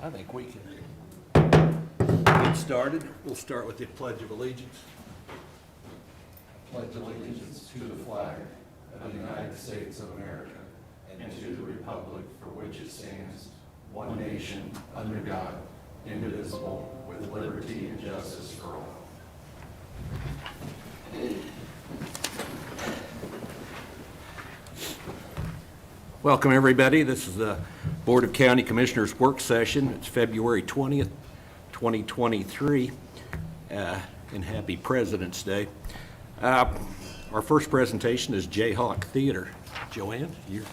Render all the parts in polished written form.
I think we can get started. We'll start with the Pledge of Allegiance. Pledge allegiance to the flag of the United States of America and to the republic for which it stands, one nation, under God, indivisible, with liberty and justice for all. Welcome, everybody. This is the Board of County Commissioners work session. It's February 20th, 2023, and happy President's Day. Our first presentation is Jayhawk Theater. Joanne, you.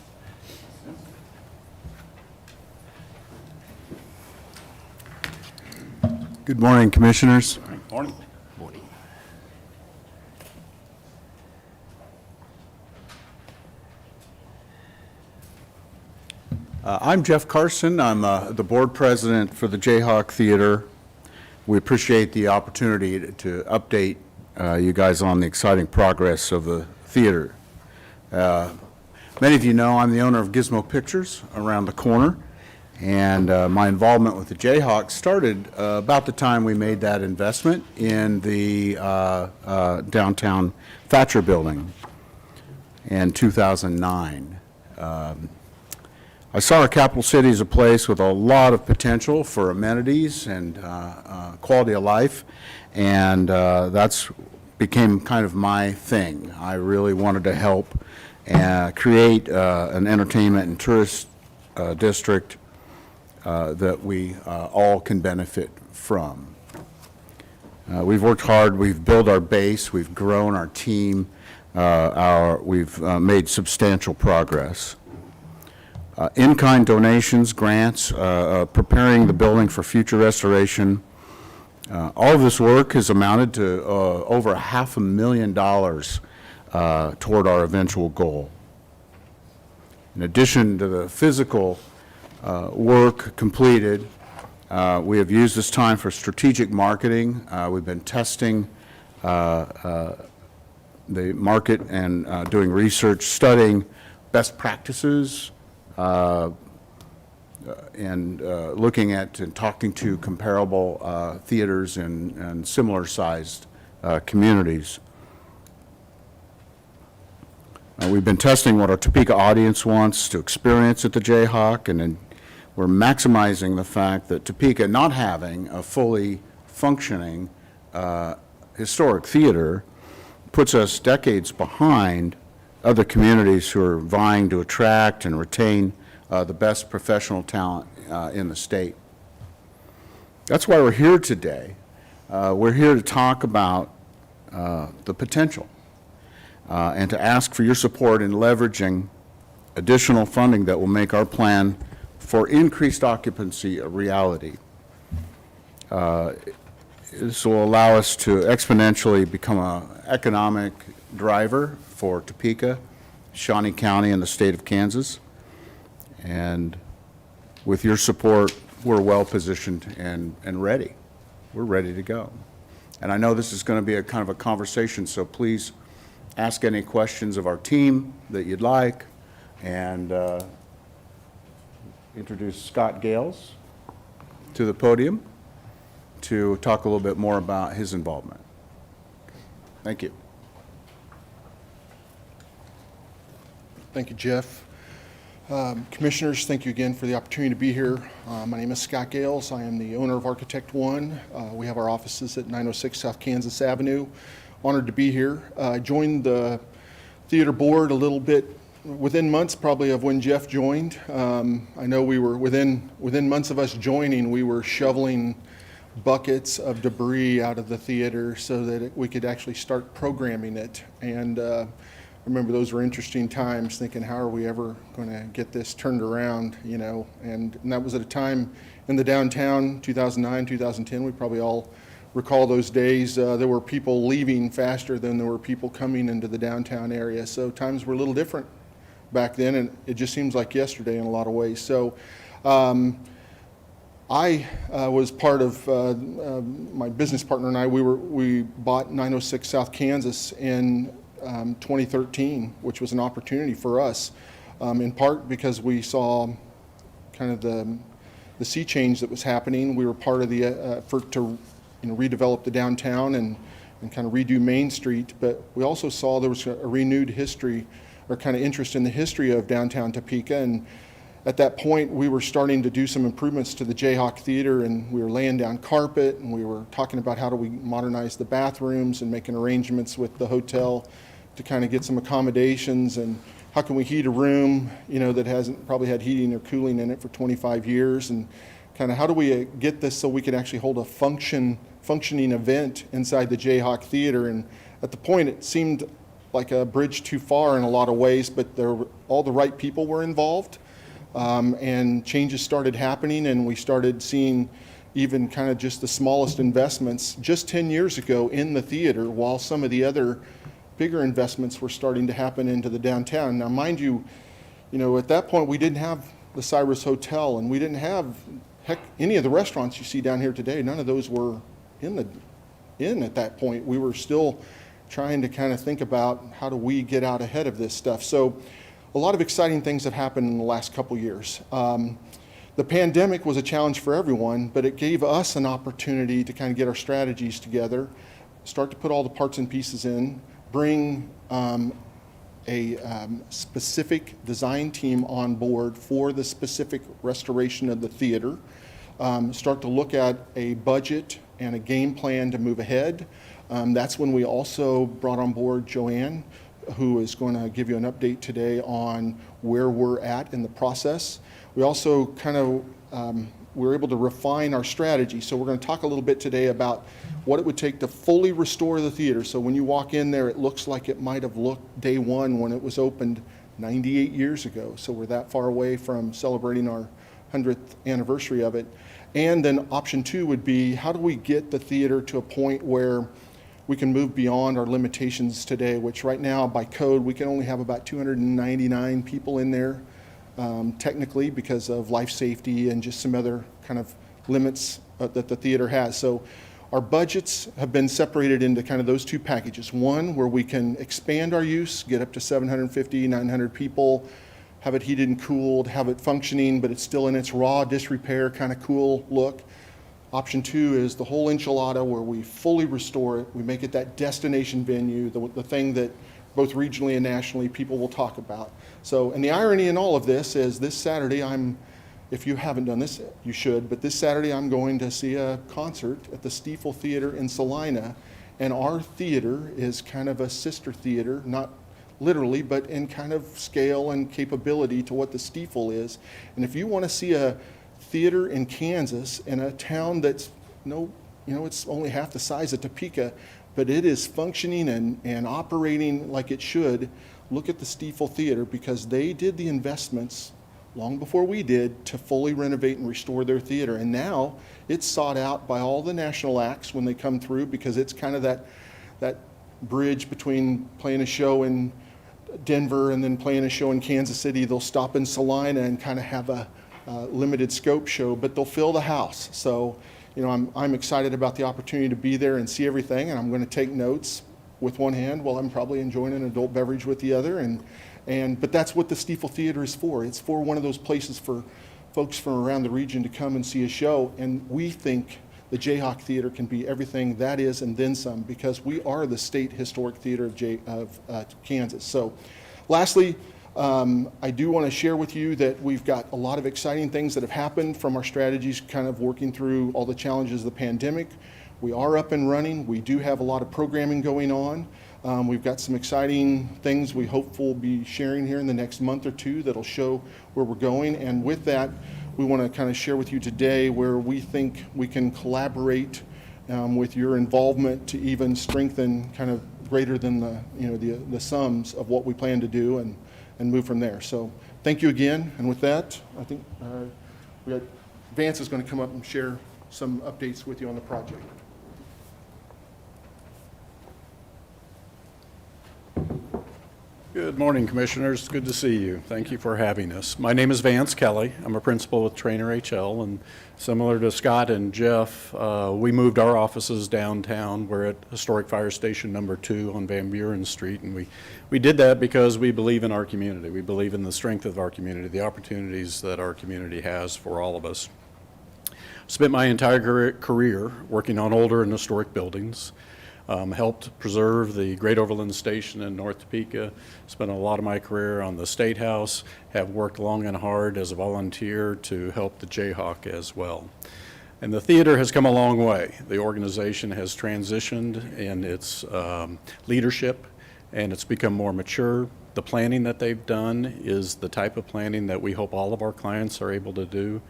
Good morning, Commissioners. Morning. Morning. I'm Jeff Carson. I'm the board president for the Jayhawk Theater. We appreciate the opportunity to update you guys on the exciting progress of the theater. Many of you know I'm the owner of Gizmo Pictures around the corner, and my involvement with the Jayhawks started about the time we made that investment in the downtown Thatcher building in 2009. I saw our capital city as a place with a lot of potential for amenities and quality of life, and that's became kind of my thing. I really wanted to help create an entertainment and tourist district that we all can benefit from. We've worked hard, we've built our base, we've grown our team, we've made substantial progress. In-kind donations, grants, preparing the building for future restoration. All of this work has amounted to over $500,000 toward our eventual goal. In addition to the physical work completed, we have used this time for strategic marketing. We've been testing the market and doing research, studying best practices, and looking at and talking to comparable theaters and similar sized communities. We've been testing what our Topeka audience wants to experience at the Jayhawk, and then we're maximizing the fact that Topeka not having a fully functioning historic theater puts us decades behind other communities who are vying to attract and retain the best professional talent in the state. That's why we're here today. We're here to talk about the potential and to ask for your support in leveraging additional funding that will make our plan for increased occupancy a reality. This will allow us to exponentially become an economic driver for Topeka, Shawnee County, and the state of Kansas. And with your support, we're well positioned and ready. We're ready to go. And I know this is going to be a kind of a conversation, so please ask any questions of our team that you'd like, and introduce Scott Gales to the podium to talk a little bit more about his involvement. Thank you. Thank you, Jeff. Commissioners, thank you again for the opportunity to be here. My name is Scott Gales. I am the owner of Architect One. We have our offices at 906 South Kansas Avenue. Honored to be here. I joined the theater board a little bit within months probably of when Jeff joined. I know we were within months of us joining, we were shoveling buckets of debris out of the theater so that we could actually start programming it. And I remember those were interesting times, thinking, how are we ever going to get this turned around, you know? And that was at a time in the downtown, 2009, 2010. We probably all recall those days. There were people leaving faster than there were people coming into the downtown area. So times were a little different back then, and it just seems like yesterday in a lot of ways. So I was part of my business partner and I. We bought 906 South Kansas in 2013, which was an opportunity for us, in part because we saw kind of the sea change that was happening. We were part of the effort to redevelop the downtown and kind of redo Main Street, but we also saw there was a renewed history or kind of interest in the history of downtown Topeka. And at that point, we were starting to do some improvements to the Jayhawk Theater, and we were laying down carpet, and we were talking about how do we modernize the bathrooms and making arrangements with the hotel to kind of get some accommodations, and how can we heat a room, that hasn't probably had heating or cooling in it for 25 years, and kind of how do we get this so we can actually hold a functioning event inside the Jayhawk Theater. And at the point, it seemed like a bridge too far in a lot of ways, but all the right people were involved. And changes started happening, and we started seeing even kind of just the smallest investments just 10 years ago in the theater, while some of the other bigger investments were starting to happen into the downtown. Now, mind you, at that point, we didn't have the Cyrus Hotel, and we didn't have, any of the restaurants you see down here today. None of those were in at that point. We were still trying to kind of think about how do we get out ahead of this stuff. So a lot of exciting things have happened in the last couple years. The pandemic was a challenge for everyone, but it gave us an opportunity to kind of get our strategies together, start to put all the parts and pieces in, bring a specific design team on board for the specific restoration of the theater, start to look at a budget and a game plan to move ahead. That's when we also brought on board Joanne, who is going to give you an update today on where we're at in the process. We also kind of we're able to refine our strategy. So we're going to talk a little bit today about what it would take to fully restore the theater. So when you walk in there, it looks like it might have looked day one when it was opened 98 years ago. So we're that far away from celebrating our 100th anniversary of it. And then option two would be, how do we get the theater to a point where we can move beyond our limitations today, which right now by code, we can only have about 299 people in there technically because of life safety and just some other kind of limits that the theater has. So our budgets have been separated into kind of those two packages. One, where we can expand our use, get up to 750, 900 people, have it heated and cooled, have it functioning, but it's still in its raw disrepair kind of cool look. Option two is the whole enchilada, where we fully restore it. We make it that destination venue, the thing that both regionally and nationally people will talk about. So, and the irony in all of this is this Saturday, if you haven't done this, you should, but this Saturday I'm going to see a concert at the Stiefel Theater in Salina, and our theater is kind of a sister theater, not literally, but in kind of scale and capability to what the Stiefel is. And if you want to see a theater in Kansas, in a town that's it's only half the size of Topeka, but it is functioning and operating like it should, look at the Stiefel Theater, because they did the investments long before we did to fully renovate and restore their theater. And now it's sought out by all the national acts when they come through, because it's kind of that bridge between playing a show in Denver and then playing a show in Kansas City. They'll stop in Salina and kind of have a limited scope show, but they'll fill the house. So, I'm excited about the opportunity to be there and see everything, and I'm going to take notes with one hand while I'm probably enjoying an adult beverage with the other. But that's what the Stiefel Theater is for. It's for one of those places for folks from around the region to come and see a show, and we think the Jayhawk Theater can be everything that is and then some, because we are the State Historic Theater of Kansas. So, lastly, I do want to share with you that we've got a lot of exciting things that have happened from our strategies, kind of working through all the challenges of the pandemic. We are up and running. We do have a lot of programming going on. We've got some exciting things we hope we'll be sharing here in the next month or two that'll show where we're going. And with that, we want to kind of share with you today where we think we can collaborate with your involvement to even strengthen kind of greater than the sums of what we plan to do and move from there. So thank you again. And with that, I think Vance is going to come up and share some updates with you on the project. Good morning, Commissioners. Good to see you. Thank you for having us. My name is Vance Kelly. I'm a principal with Trainer HL, and similar to Scott and Jeff, we moved our offices downtown. We're at Historic Fire Station number 2 on Van Buren Street, and we did that because we believe in our community. We believe in the strength of our community, the opportunities that our community has for all of us. Spent my entire career working on older and historic buildings. Helped preserve the Great Overland Station in North Topeka. Spent a lot of my career on the State House. Have worked long and hard as a volunteer to help the Jayhawk as well. And the theater has come a long way. The organization has transitioned in its leadership, and it's become more mature. The planning that they've done is the type of planning that we hope all of our clients are able to do.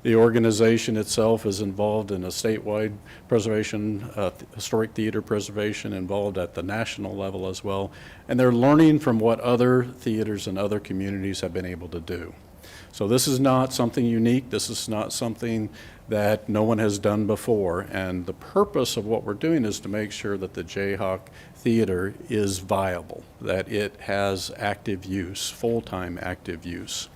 The organization itself is involved in a statewide preservation, historic theater preservation, involved at the national level as well. And they're learning from what other theaters and other communities have been able to do. So this is not something unique. This is not something that no one has done before. And the purpose of what we're doing is to make sure that the Jayhawk Theater is viable, that it has active use, full-time active use.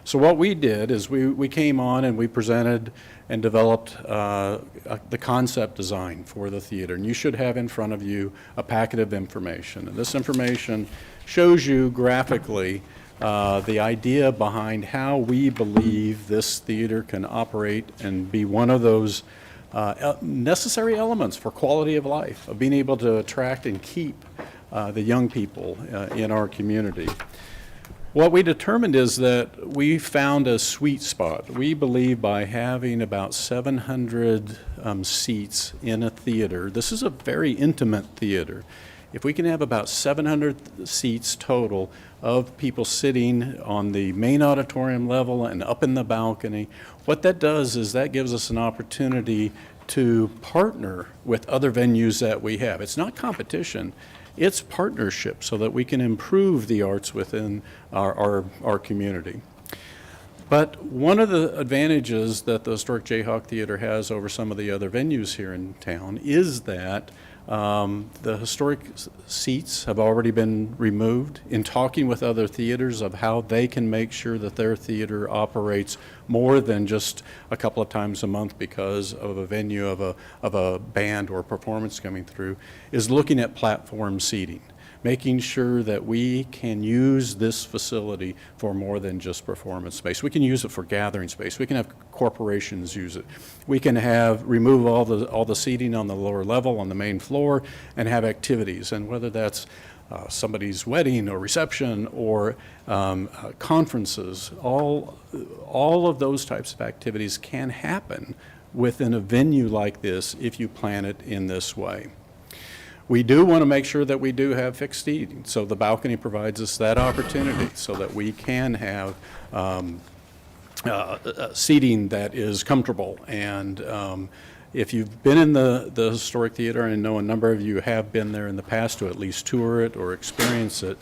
So what we did is we came on and we presented and developed the concept design for the theater. And you should have in front of you a packet of information. And this information shows you graphically the idea behind how we believe this theater can operate and be one of those necessary elements for quality of life, of being able to attract and keep the young people in our community. What we determined is that we found a sweet spot. We believe by having about 700 seats in a theater, this is a very intimate theater. If we can have about 700 seats total of people sitting on the main auditorium level and up in the balcony, what that does is that gives us an opportunity to partner with other venues that we have. It's not competition. It's partnership so that we can improve the arts within our community. But one of the advantages that the Historic Jayhawk Theater has over some of the other venues here in town is that the historic seats have already been removed. In talking with other theaters of how they can make sure that their theater operates more than just a couple of times a month because of a venue of a band or performance coming through, is looking at platform seating, making sure that we can use this facility for more than just performance space. We can use it for gathering space. We can have corporations use it. We can remove all the seating on the lower level on the main floor and have activities. And whether that's somebody's wedding or reception or conferences, all of those types of activities can happen within a venue like this if you plan it in this way. We do want to make sure that we do have fixed seating, so the balcony provides us that opportunity so that we can have seating that is comfortable. And if you've been in the Historic Theater, and I know a number of you have been there in the past to at least tour it or experience it,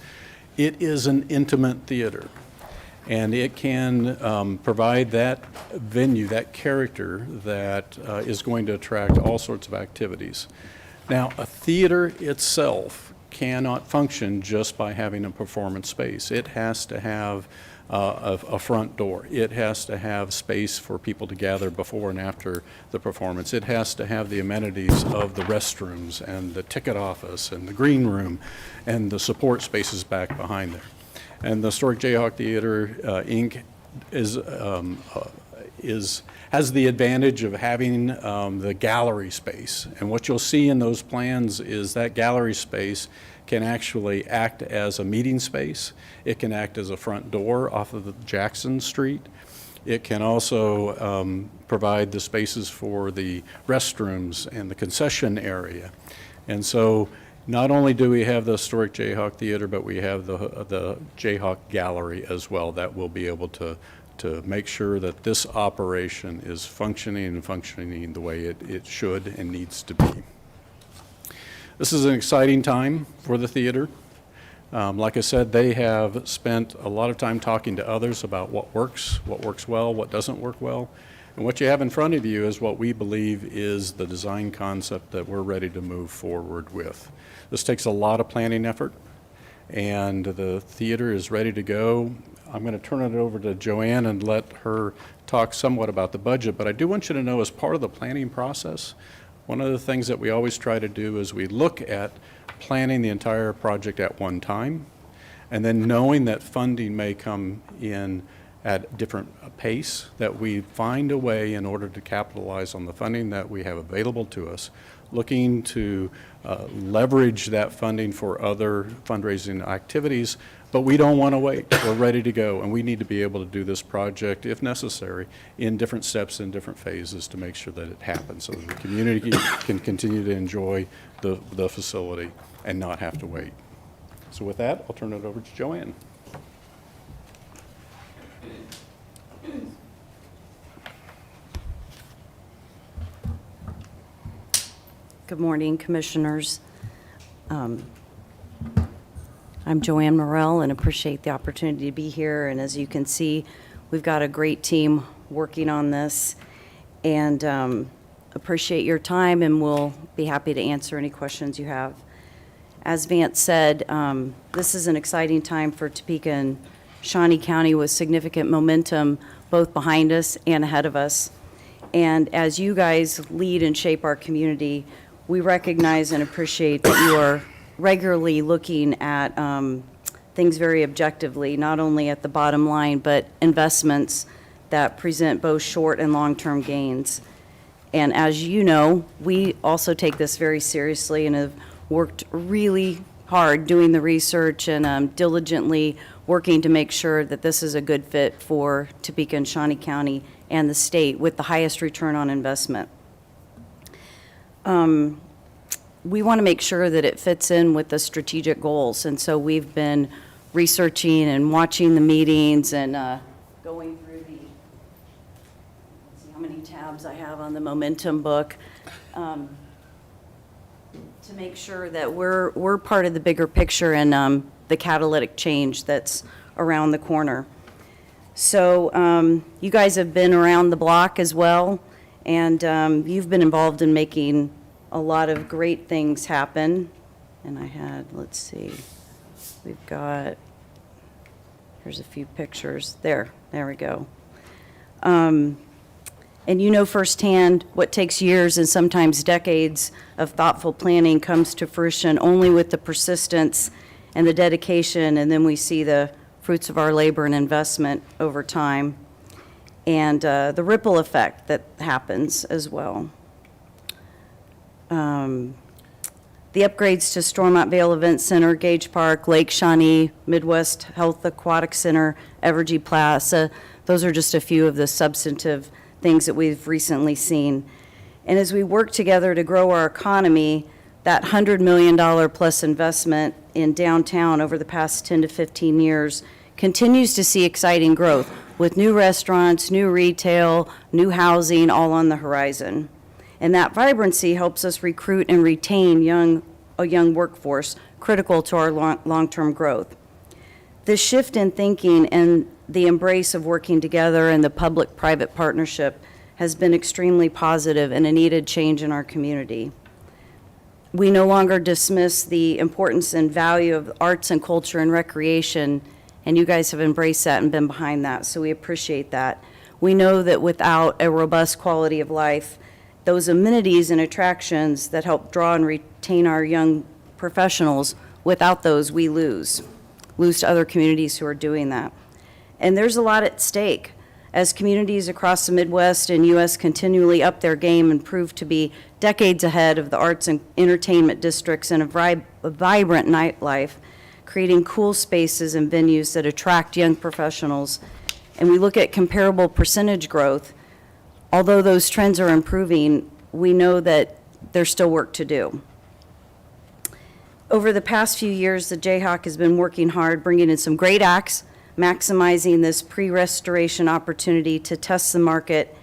it is an intimate theater. And it can provide that venue, that character that is going to attract all sorts of activities. Now, a theater itself cannot function just by having a performance space. It has to have a front door. It has to have space for people to gather before and after the performance. It has to have the amenities of the restrooms and the ticket office and the green room and the support spaces back behind there. And the Historic Jayhawk Theater, Inc. has the advantage of having the gallery space. And what you'll see in those plans is that gallery space can actually act as a meeting space. It can act as a front door off of the Jackson Street. It can also provide the spaces for the restrooms and the concession area. And so not only do we have the Historic Jayhawk Theater, but we have the Jayhawk Gallery as well that will be able to make sure that this operation is functioning the way it should and needs to be. This is an exciting time for the theater. Like I said, they have spent a lot of time talking to others about what works well, what doesn't work well. And what you have in front of you is what we believe is the design concept that we're ready to move forward with. This takes a lot of planning effort, and the theater is ready to go. I'm going to turn it over to Joanne and let her talk somewhat about the budget, but I do want you to know, as part of the planning process, one of the things that we always try to do is we look at planning the entire project at one time, and then knowing that funding may come in at different pace, that we find a way in order to capitalize on the funding that we have available to us, looking to leverage that funding for other fundraising activities, but we don't want to wait. We're ready to go, and we need to be able to do this project, if necessary, in different steps and different phases to make sure that it happens, so that the community can continue to enjoy the facility and not have to wait. So with that, I'll turn it over to Joanne. Good morning, Commissioners. I'm Joanne Morrell and appreciate the opportunity to be here. And as you can see, we've got a great team working on this, and appreciate your time, and we'll be happy to answer any questions you have. As Vance said, this is an exciting time for Topeka and Shawnee County with significant momentum both behind us and ahead of us. And as you guys lead and shape our community, we recognize and appreciate that you are regularly looking at things very objectively, not only at the bottom line, but investments that present both short and long-term gains. And as you know, we also take this very seriously and have worked really hard doing the research and diligently working to make sure that this is a good fit for Topeka and Shawnee County and the state with the highest return on investment. We want to make sure that it fits in with the strategic goals, and so we've been researching and watching the meetings and going through let's see how many tabs I have on the momentum book, to make sure that we're part of the bigger picture and the catalytic change that's around the corner. So you guys have been around the block as well, and you've been involved in making a lot of great things happen. And I had, let's see, we've got, here's a few pictures. There we go. And you know firsthand what takes years and sometimes decades of thoughtful planning comes to fruition only with the persistence and the dedication, and then we see the fruits of our labor and investment over time, and the ripple effect that happens as well. The upgrades to Stormont Vale Event Center, Gage Park, Lake Shawnee, Midwest Health Aquatic Center, Evergy Plaza, those are just a few of the substantive things that we've recently seen. And as we work together to grow our economy, that $100 million plus investment in downtown over the past 10 to 15 years continues to see exciting growth with new restaurants, new retail, new housing all on the horizon. And that vibrancy helps us recruit and retain a young workforce, critical to our long-term growth. This shift in thinking and the embrace of working together and the public-private partnership has been extremely positive and a needed change in our community. We no longer dismiss the importance and value of arts and culture and recreation, and you guys have embraced that and been behind that, so we appreciate that. We know that without a robust quality of life, those amenities and attractions that help draw and retain our young professionals, without those, we lose to other communities who are doing that. And there's a lot at stake as communities across the Midwest and U.S. continually up their game and prove to be decades ahead of the arts and entertainment districts and a vibrant nightlife, creating cool spaces and venues that attract young professionals. And we look at comparable percentage growth. Although those trends are improving, we know that there's still work to do. Over the past few years, the Jayhawk has been working hard, bringing in some great acts, maximizing this pre-restoration opportunity to test the market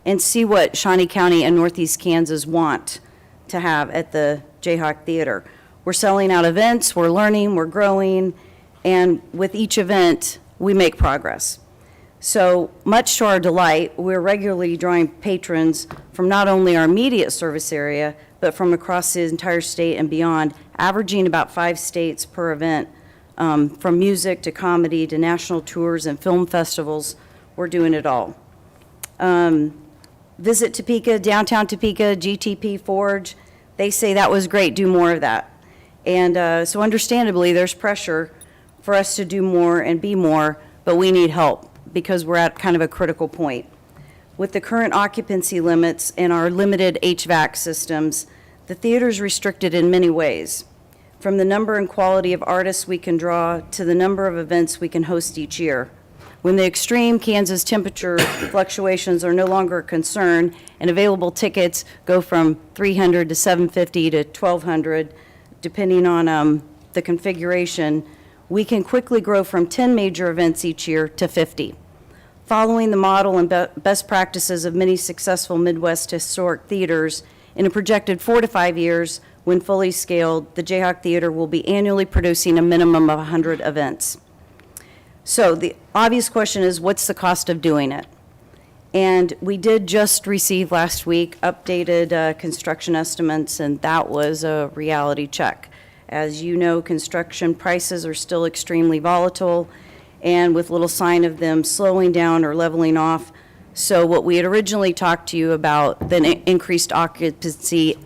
and see what Shawnee County and Northeast Kansas want to have at the Jayhawk Theater. We're selling out events, we're learning, we're growing, and with each event, we make progress. So much to our delight, we're regularly drawing patrons from not only our immediate service area, but from across the entire state and beyond, averaging about 5 states per event, from music to comedy to national tours and film festivals. We're doing it all. Visit Topeka, downtown Topeka, GTP Forge. They say that was great, do more of that. And so understandably, there's pressure for us to do more and be more, but we need help. because we're at kind of a critical point. With the current occupancy limits and our limited HVAC systems, the theater is restricted in many ways, from the number and quality of artists we can draw to the number of events we can host each year. When the extreme Kansas temperature fluctuations are no longer a concern and available tickets go from 300 to 750 to 1,200, depending on the configuration, we can quickly grow from 10 major events each year to 50. Following the model and best practices of many successful Midwest historic theaters, in a projected 4 to 5 years, when fully scaled, the Jayhawk Theater will be annually producing a minimum of 100 events. So the obvious question is, what's the cost of doing it? And we did just receive last week updated construction estimates, and that was a reality check. As you know, construction prices are still extremely volatile, and with little sign of them slowing down or leveling off. So what we had originally talked to you about, the increased occupancy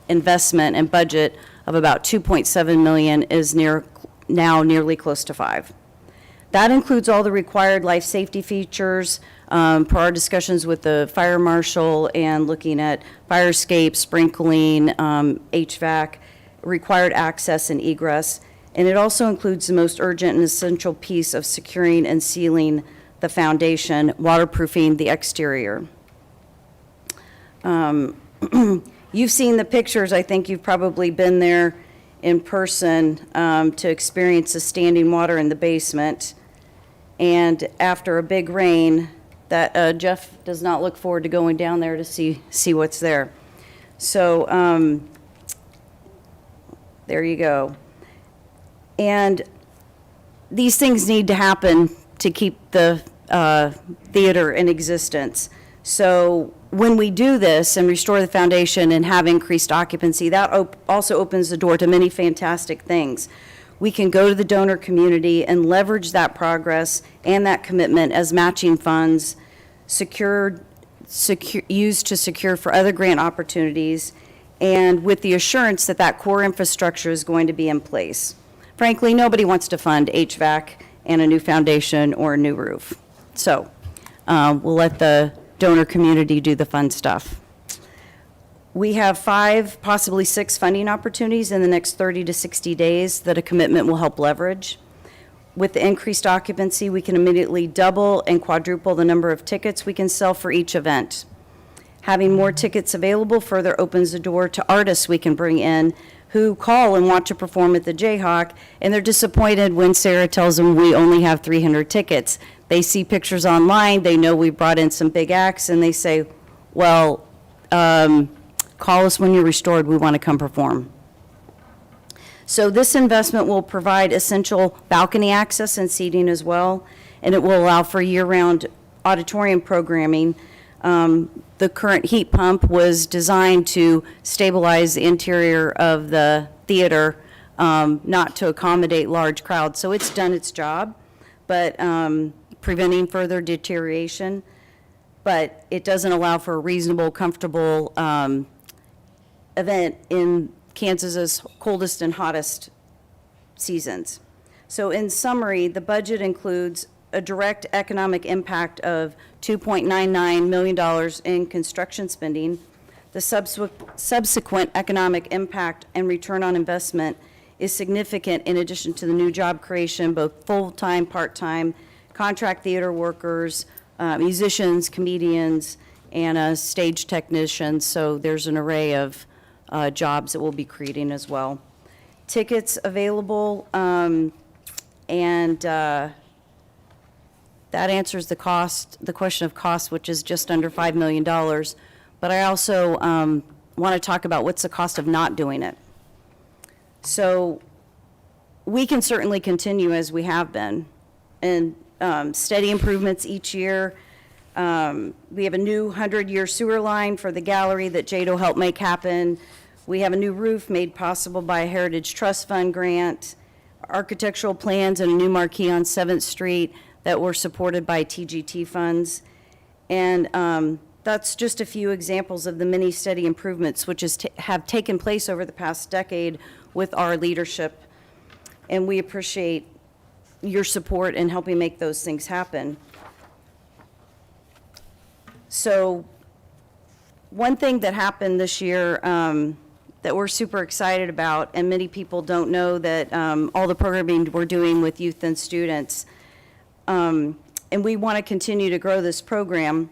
investment and budget of about $2.7 million is now nearly close to $5 million. That includes all the required life safety features, per our discussions with the fire marshal and looking at fire escape, sprinkling, HVAC, required access and egress. And it also includes the most urgent and essential piece of securing and sealing the foundation, waterproofing the exterior. You've seen the pictures. I think you've probably been there in person to experience the standing water in the basement. And after a big rain, that Jeff does not look forward to going down there to see what's there. So there you go. And these things need to happen to keep the theater in existence. So when we do this and restore the foundation and have increased occupancy, that also opens the door to many fantastic things. We can go to the donor community and leverage that progress and that commitment as matching funds used to secure for other grant opportunities, and with the assurance that that core infrastructure is going to be in place. Frankly, nobody wants to fund HVAC and a new foundation or a new roof. So we'll let the donor community do the fun stuff. We have 5, possibly 6 funding opportunities in the next 30 to 60 days that a commitment will help leverage. With the increased occupancy, we can immediately double and quadruple the number of tickets we can sell for each event. Having more tickets available further opens the door to artists we can bring in who call and want to perform at the Jayhawk, and they're disappointed when Sarah tells them we only have 300 tickets. They see pictures online, they know we brought in some big acts, and they say, well, call us when you're restored, we want to come perform. So this investment will provide essential balcony access and seating as well, and it will allow for year-round auditorium programming. The current heat pump was designed to stabilize the interior of the theater, not to accommodate large crowds. So it's done its job, but preventing further deterioration. But it doesn't allow for a reasonable, comfortable event in Kansas's coldest and hottest seasons. So in summary, the budget includes a direct economic impact of $2.99 million in construction spending. The subsequent economic impact and return on investment is significant in addition to the new job creation, both full-time, part-time, contract theater workers, musicians, comedians, and stage technicians. So there's an array of jobs that we'll be creating as well. Tickets available, and that answers the question of cost, which is just under $5 million. But I also want to talk about what's the cost of not doing it. So we can certainly continue as we have been, and steady improvements each year. We have a new 100-year sewer line for the gallery that JADO helped make happen. We have a new roof made possible by a Heritage Trust Fund grant, architectural plans and a new marquee on 7th Street that were supported by TGT funds. And that's just a few examples of the many steady improvements which have taken place over the past decade with our leadership. And we appreciate your support in helping make those things happen. So one thing that happened this year that we're super excited about, and many people don't know that all the programming we're doing with youth and students, and we want to continue to grow this program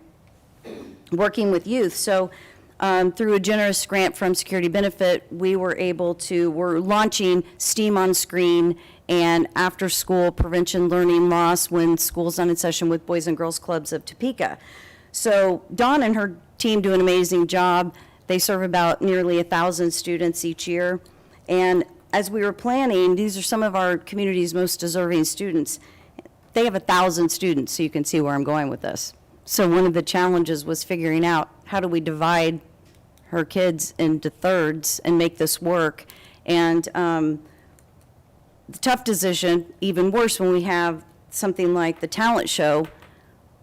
working with youth. So through a generous grant from Security Benefit, we're launching STEAM on Screen and after-school prevention learning loss when school's not in session with Boys and Girls Clubs of Topeka. So Dawn and her team do an amazing job. They serve about nearly 1,000 students each year. And as we were planning, these are some of our community's most deserving students. They have 1,000 students, so you can see where I'm going with this. So one of the challenges was figuring out how do we divide her kids into thirds and make this work. And the tough decision, even worse when we have something like the talent show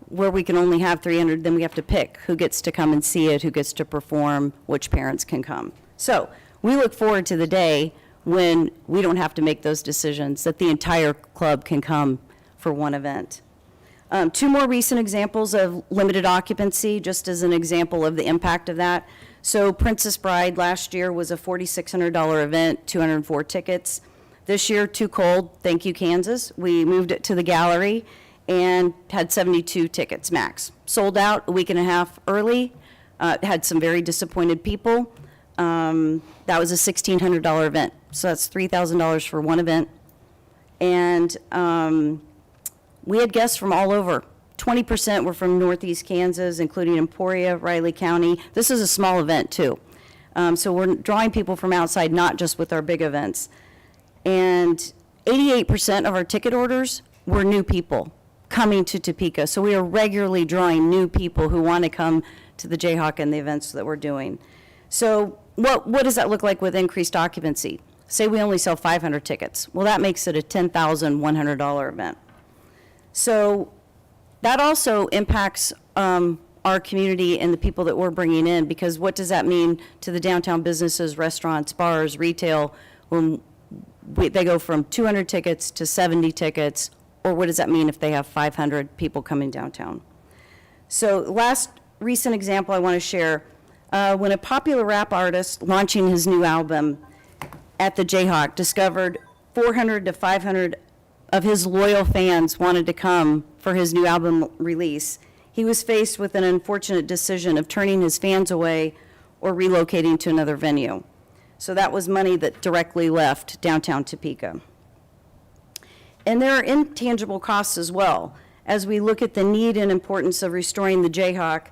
where we can only have 300, then we have to pick who gets to come and see it, who gets to perform, which parents can come. So we look forward to the day when we don't have to make those decisions, that the entire club can come for one event. Two more recent examples of limited occupancy, just as an example of the impact of that. So Princess Bride last year was a $4,600 event, 204 tickets. This year, too cold, thank you, Kansas. We moved it to the gallery and had 72 tickets max. Sold out a week and a half early, had some very disappointed people. That was a $1,600 event, so that's $3,000 for one event. And we had guests from all over. 20% were from Northeast Kansas, including Emporia, Riley County. This is a small event, too. So we're drawing people from outside, not just with our big events. And 88% of our ticket orders were new people coming to Topeka. So we are regularly drawing new people who want to come to the Jayhawk and the events that we're doing. So what does that look like with increased occupancy? Say we only sell 500 tickets. Well, that makes it a $10,100 event. So that also impacts our community and the people that we're bringing in, because what does that mean to the downtown businesses, restaurants, bars, retail, when they go from 200 tickets to 70 tickets, or what does that mean if they have 500 people coming downtown? So last recent example I want to share, when a popular rap artist launching his new album at the Jayhawk discovered 400 to 500 of his loyal fans wanted to come for his new album release, he was faced with an unfortunate decision of turning his fans away or relocating to another venue. So that was money that directly left downtown Topeka. And there are intangible costs as well. As we look at the need and importance of restoring the Jayhawk,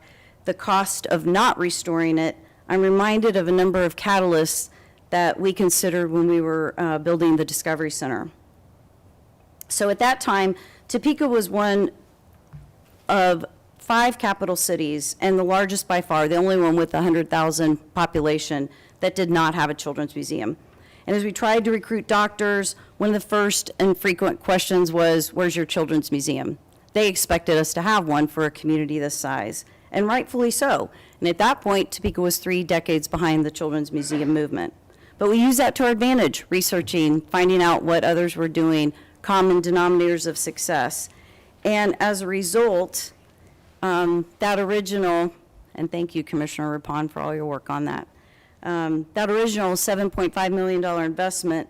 the cost of not restoring it, I'm reminded of a number of catalysts that we considered when we were building the Discovery Center. So at that time, Topeka was one of 5 capital cities, and the largest by far, the only one with 100,000 population that did not have a children's museum. And as we tried to recruit doctors, one of the first and frequent questions was, where's your children's museum? They expected us to have one for a community this size, and rightfully so. And at that point, Topeka was 3 decades behind the children's museum movement. But we used that to our advantage, researching, finding out what others were doing, common denominators of success. And as a result, that original, and thank you, Commissioner Rapon, for all your work on that. That original $7.5 million investment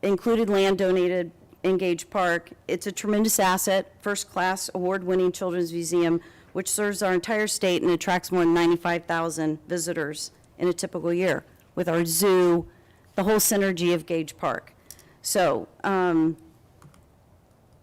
included land donated in Gage Park. It's a tremendous asset, first-class, award-winning children's museum, which serves our entire state and attracts more than 95,000 visitors in a typical year, with our zoo, the whole synergy of Gage Park. So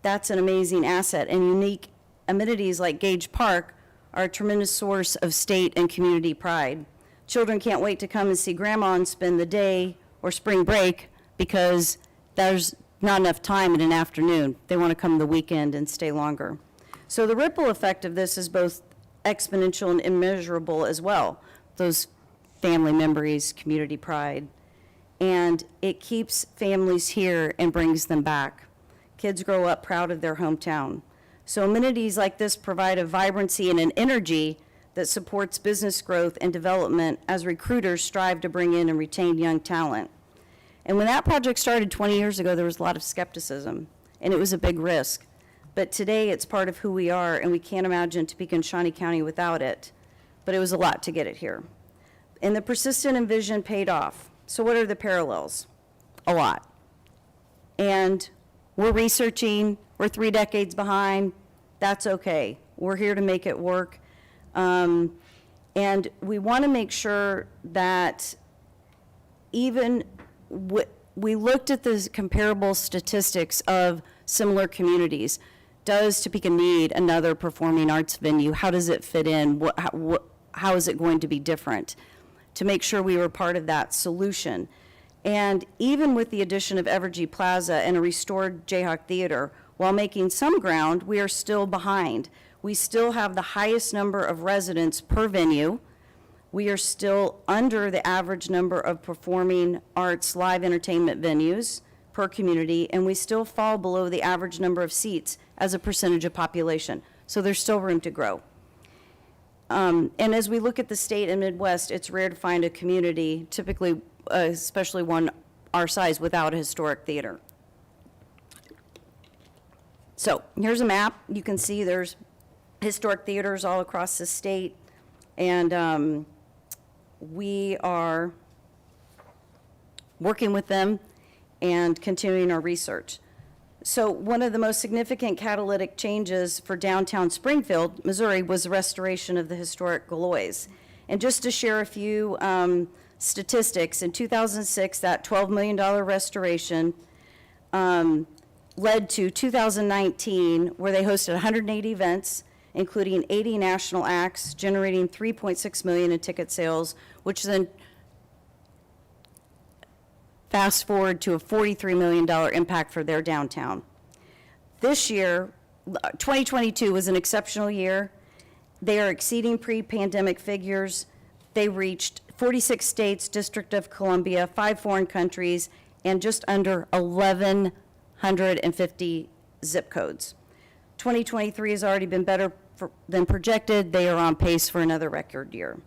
that's an amazing asset, and unique amenities like Gage Park are a tremendous source of state and community pride. Children can't wait to come and see Grandma and spend the day or spring break because there's not enough time in an afternoon. They want to come the weekend and stay longer. So the ripple effect of this is both exponential and immeasurable as well. Those family memories, community pride, and it keeps families here and brings them back. Kids grow up proud of their hometown. So amenities like this provide a vibrancy and an energy that supports business growth and development as recruiters strive to bring in and retain young talent. And when that project started 20 years ago, there was a lot of skepticism, and it was a big risk. But today, it's part of who we are, and we can't imagine Topeka and Shawnee County without it. but it was a lot to get it here. And the persistent envision paid off. So what are the parallels? A lot. And we're researching, we're 3 decades behind, that's okay. We're here to make it work. And we want to make sure that even we looked at the comparable statistics of similar communities. Does Topeka need another performing arts venue? How does it fit in? How is it going to be different? To make sure we were part of that solution. And even with the addition of Evergy Plaza and a restored Jayhawk Theater, while making some ground, we are still behind. We still have the highest number of residents per venue. We are still under the average number of performing arts live entertainment venues per community, and we still fall below the average number of seats as a percentage of population. So there's still room to grow. And as we look at the state and Midwest, it's rare to find a community, typically, especially one our size, without a historic theater. So here's a map. You can see there's historic theaters all across the state, and we are working with them and continuing our research. So one of the most significant catalytic changes for downtown Springfield, Missouri, was the restoration of the historic Galois. And just to share a few statistics, in 2006, that $12 million restoration led to 2019, where they hosted 180 events, including 80 national acts, generating $3.6 million in ticket sales, which then fast forward to a $43 million impact for their downtown. This year, 2022 was an exceptional year. They are exceeding pre-pandemic figures. They reached 46 states, District of Columbia, 5 foreign countries, and just under 1,150 zip codes. 2023 has already been better than projected. They are on pace for another record year.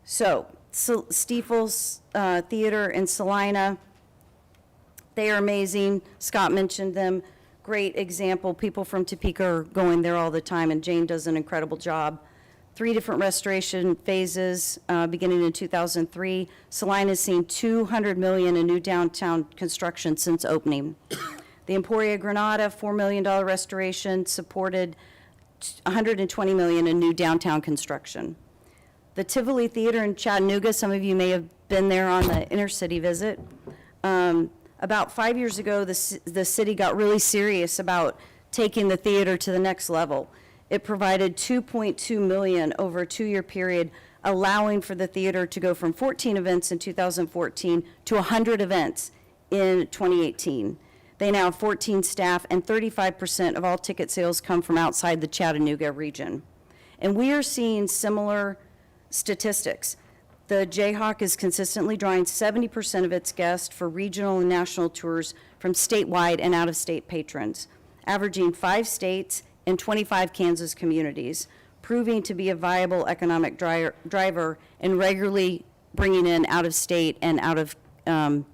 So Stiefel's Theater in Salina, they are amazing. Scott mentioned them. Great example. People from Topeka are going there all the time, and Jane does an incredible job. 3 different restoration phases beginning in 2003. Salina has seen $200 million in new downtown construction since opening. The Emporia Granada, $4 million restoration, supported $120 million in new downtown construction. The Tivoli Theater in Chattanooga, some of you may have been there on the intercity visit. About 5 years ago, the city got really serious about taking the theater to the next level. It provided $2.2 million over a 2-year period, allowing for the theater to go from 14 events in 2014 to 100 events in 2018. They now have 14 staff, and 35% of all ticket sales come from outside the Chattanooga region. And we are seeing similar statistics. The Jayhawk is consistently drawing 70% of its guests for regional and national tours from statewide and out-of-state patrons, averaging 5 states and 25 Kansas communities, proving to be a viable economic driver and regularly bringing in out-of-state and out-of-town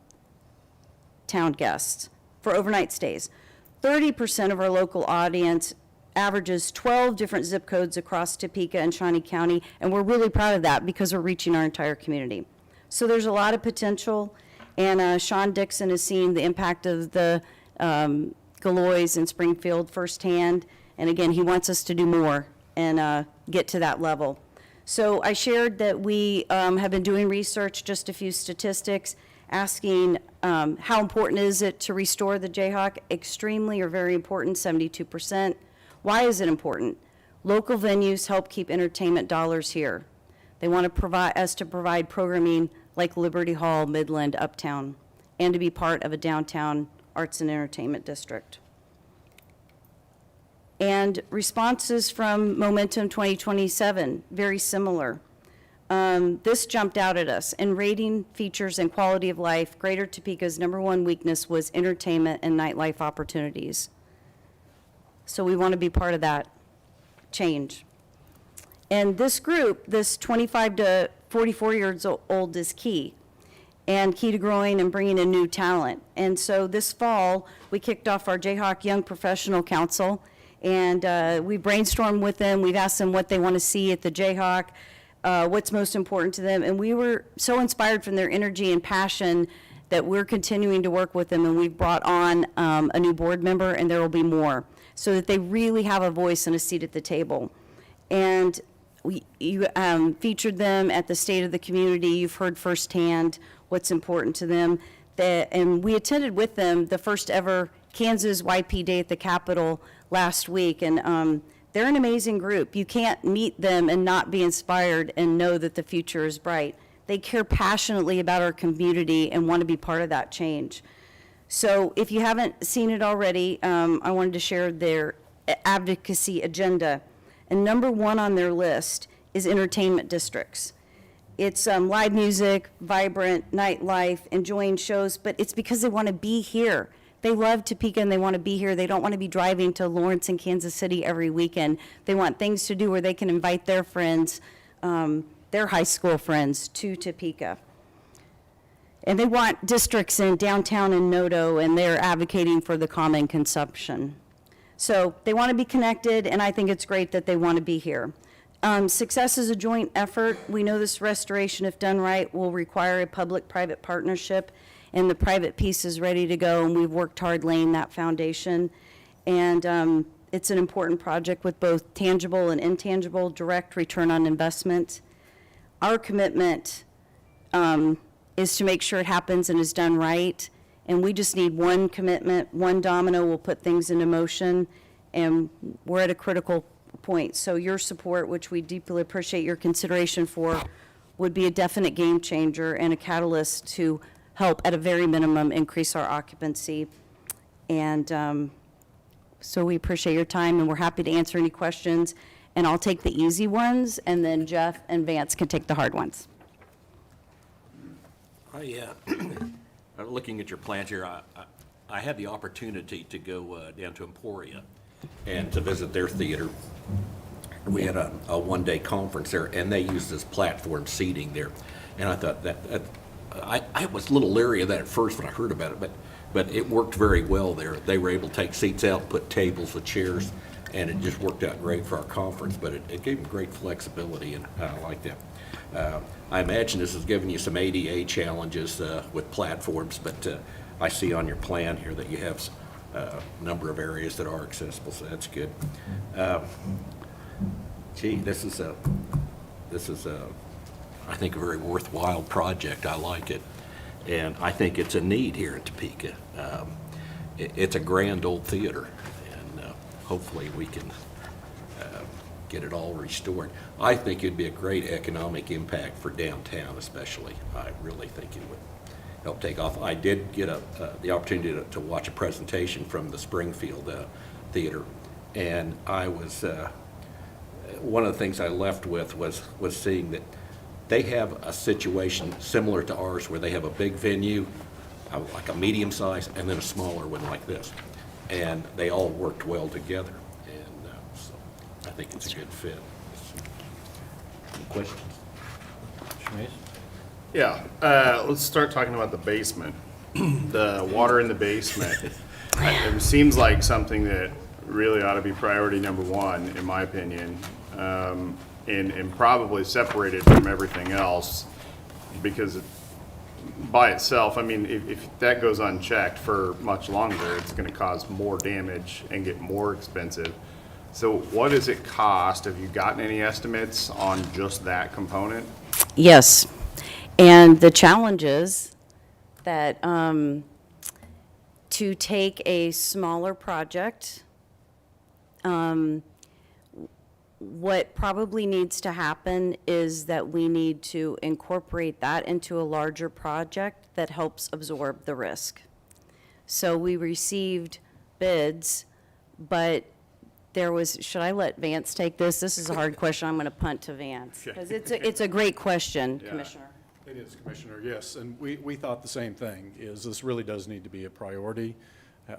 guests for overnight stays. 30% of our local audience averages 12 different zip codes across Topeka and Shawnee County, and we're really proud of that because we're reaching our entire community. So there's a lot of potential, and Sean Dixon has seen the impact of the Galois in Springfield firsthand, and again, he wants us to do more and get to that level. So I shared that we have been doing research, just a few statistics, asking how important is it to restore the Jayhawk? Extremely or very important, 72%. Why is it important? Local venues help keep entertainment dollars here. They want to provide us to provide programming like Liberty Hall, Midland, Uptown, and to be part of a downtown arts and entertainment district. And responses from Momentum 2027, very similar. This jumped out at us. In rating features and quality of life, Greater Topeka's #1 weakness was entertainment and nightlife opportunities. So we want to be part of that change. And this group, this 25 to 44 years old, is key, and key to growing and bringing in new talent. And so this fall, we kicked off our Jayhawk Young Professional Council, and we brainstormed with them. We've asked them what they want to see at the Jayhawk. what's most important to them. And we were so inspired from their energy and passion that we're continuing to work with them, and we've brought on a new board member, and there will be more, so that they really have a voice and a seat at the table. And you featured them at the State of the Community. You've heard firsthand what's important to them. And we attended with them the first ever Kansas YP Day at the Capitol last week, and they're an amazing group. You can't meet them and not be inspired and know that the future is bright. They care passionately about our community and want to be part of that change. So if you haven't seen it already, I wanted to share their advocacy agenda. And number one on their list is entertainment districts. It's live music, vibrant nightlife, enjoying shows, but it's because they want to be here. They love Topeka and they want to be here. They don't want to be driving to Lawrence and Kansas City every weekend. They want things to do where they can invite their friends, their high school friends, to Topeka. And they want districts in downtown and Noto, and they're advocating for the common consumption. So they want to be connected, and I think it's great that they want to be here. Success is a joint effort. We know this restoration, if done right, will require a public-private partnership, and the private piece is ready to go, and we've worked hard laying that foundation. And it's an important project with both tangible and intangible direct return on investment. Our commitment is to make sure it happens and is done right. And we just need one commitment, one domino will put things into motion, and we're at a critical point. So your support, which we deeply appreciate your consideration for, would be a definite game changer and a catalyst to help, at a very minimum, increase our occupancy. And so we appreciate your time, and we're happy to answer any questions. And I'll take the easy ones, and then Jeff and Vance can take the hard ones. Looking at your plans here, I had the opportunity to go down to Emporia and to visit their theater. We had a one-day conference there, and they used this platform seating there. And I thought I was a little leery of that at first when I heard about it, but it worked very well there. They were able to take seats out, put tables with chairs, and it just worked out great for our conference. But it gave them great flexibility, and I like that. I imagine this has given you some ADA challenges with platforms, but I see on your plan here that you have a number of areas that are accessible, so that's good. Gee, this is I think, a very worthwhile project. I like it, and I think it's a need here in Topeka. It's a grand old theater, and hopefully we can get it all restored. I think it'd be a great economic impact for downtown especially. I really think it would help take off. I did get the opportunity to watch a presentation from the Springfield Theater, and I was, one of the things I left with was seeing that they have a situation similar to ours where they have a big venue, like a medium size, and then a smaller one like this. And they all worked well together. So I think it's a good fit. Any questions? Yeah, let's start talking about the basement. The water in the basement. It seems like something that really ought to be priority number one, in my opinion, and probably separated from everything else, because by itself, I mean, if that goes unchecked for much longer, it's going to cause more damage and get more expensive. So what does it cost? Have you gotten any estimates on just that component? Yes. And the challenge is that to take a smaller project, what probably needs to happen is that we need to incorporate that into a larger project that helps absorb the risk. So we received bids, but there was, should I let Vance take this? This is a hard question. I'm going to punt to Vance, because it's a great question, Yeah. Commissioner. It is, Commissioner, yes, and we thought the same thing, is this really does need to be a priority.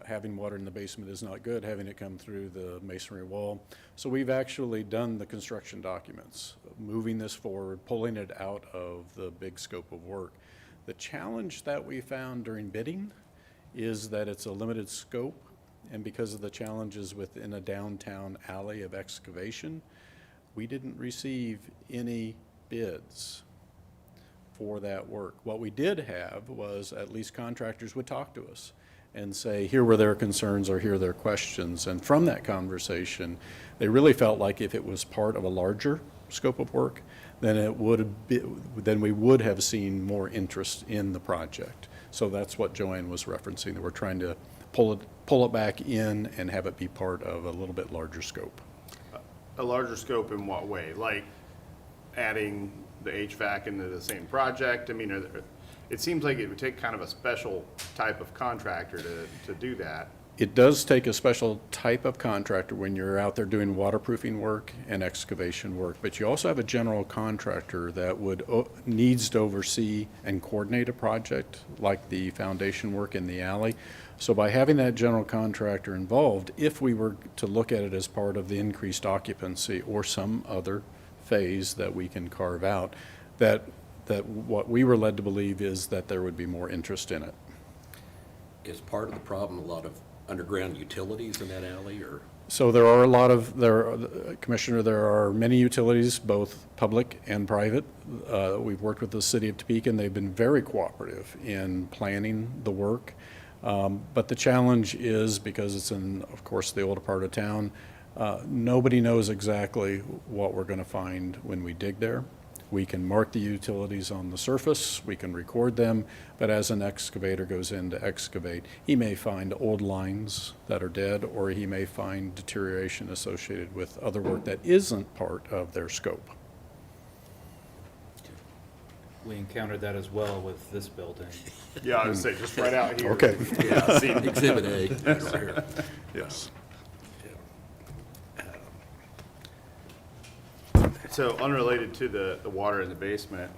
Having water in the basement is not good, having it come through the masonry wall. So we've actually done the construction documents, moving this forward, pulling it out of the big scope of work. The challenge that we found during bidding is that it's a limited scope, and because of the challenges within a downtown alley of excavation, we didn't receive any bids for that work. What we did have was at least contractors would talk to us and say, here were their concerns or here are their questions. And from that conversation, they really felt like if it was part of a larger scope of work, then we would have seen more interest in the project. So that's what Joanne was referencing, that we're trying to pull it back in and have it be part of a little bit larger scope. A larger scope in what way? Like adding the HVAC into the same project? I mean, it seems like it would take kind of a special type of contractor to do that. It does take a special type of contractor when you're out there doing waterproofing work and excavation work, but you also have a general contractor that needs to oversee and coordinate a project like the foundation work in the alley. So by having that general contractor involved, if we were to look at it as part of the increased occupancy or some other phase that we can carve out, that what we were led to believe is that there would be more interest in it. Is part of the problem a lot of underground utilities in that alley, or? So Commissioner, there are many utilities, both public and private. We've worked with the city of Topeka, and they've been very cooperative in planning the work. But the challenge is, because it's in, of course, the older part of town, nobody knows exactly what we're going to find when we dig there. We can mark the utilities on the surface, we can record them, but as an excavator goes in to excavate, he may find old lines that are dead, or he may find deterioration associated with other work that isn't part of their scope. We encountered that as well with this building. Yeah, I would say just right out here. Okay. Yeah, see, Exhibit A. right here. Yes. so unrelated to the water in the basement,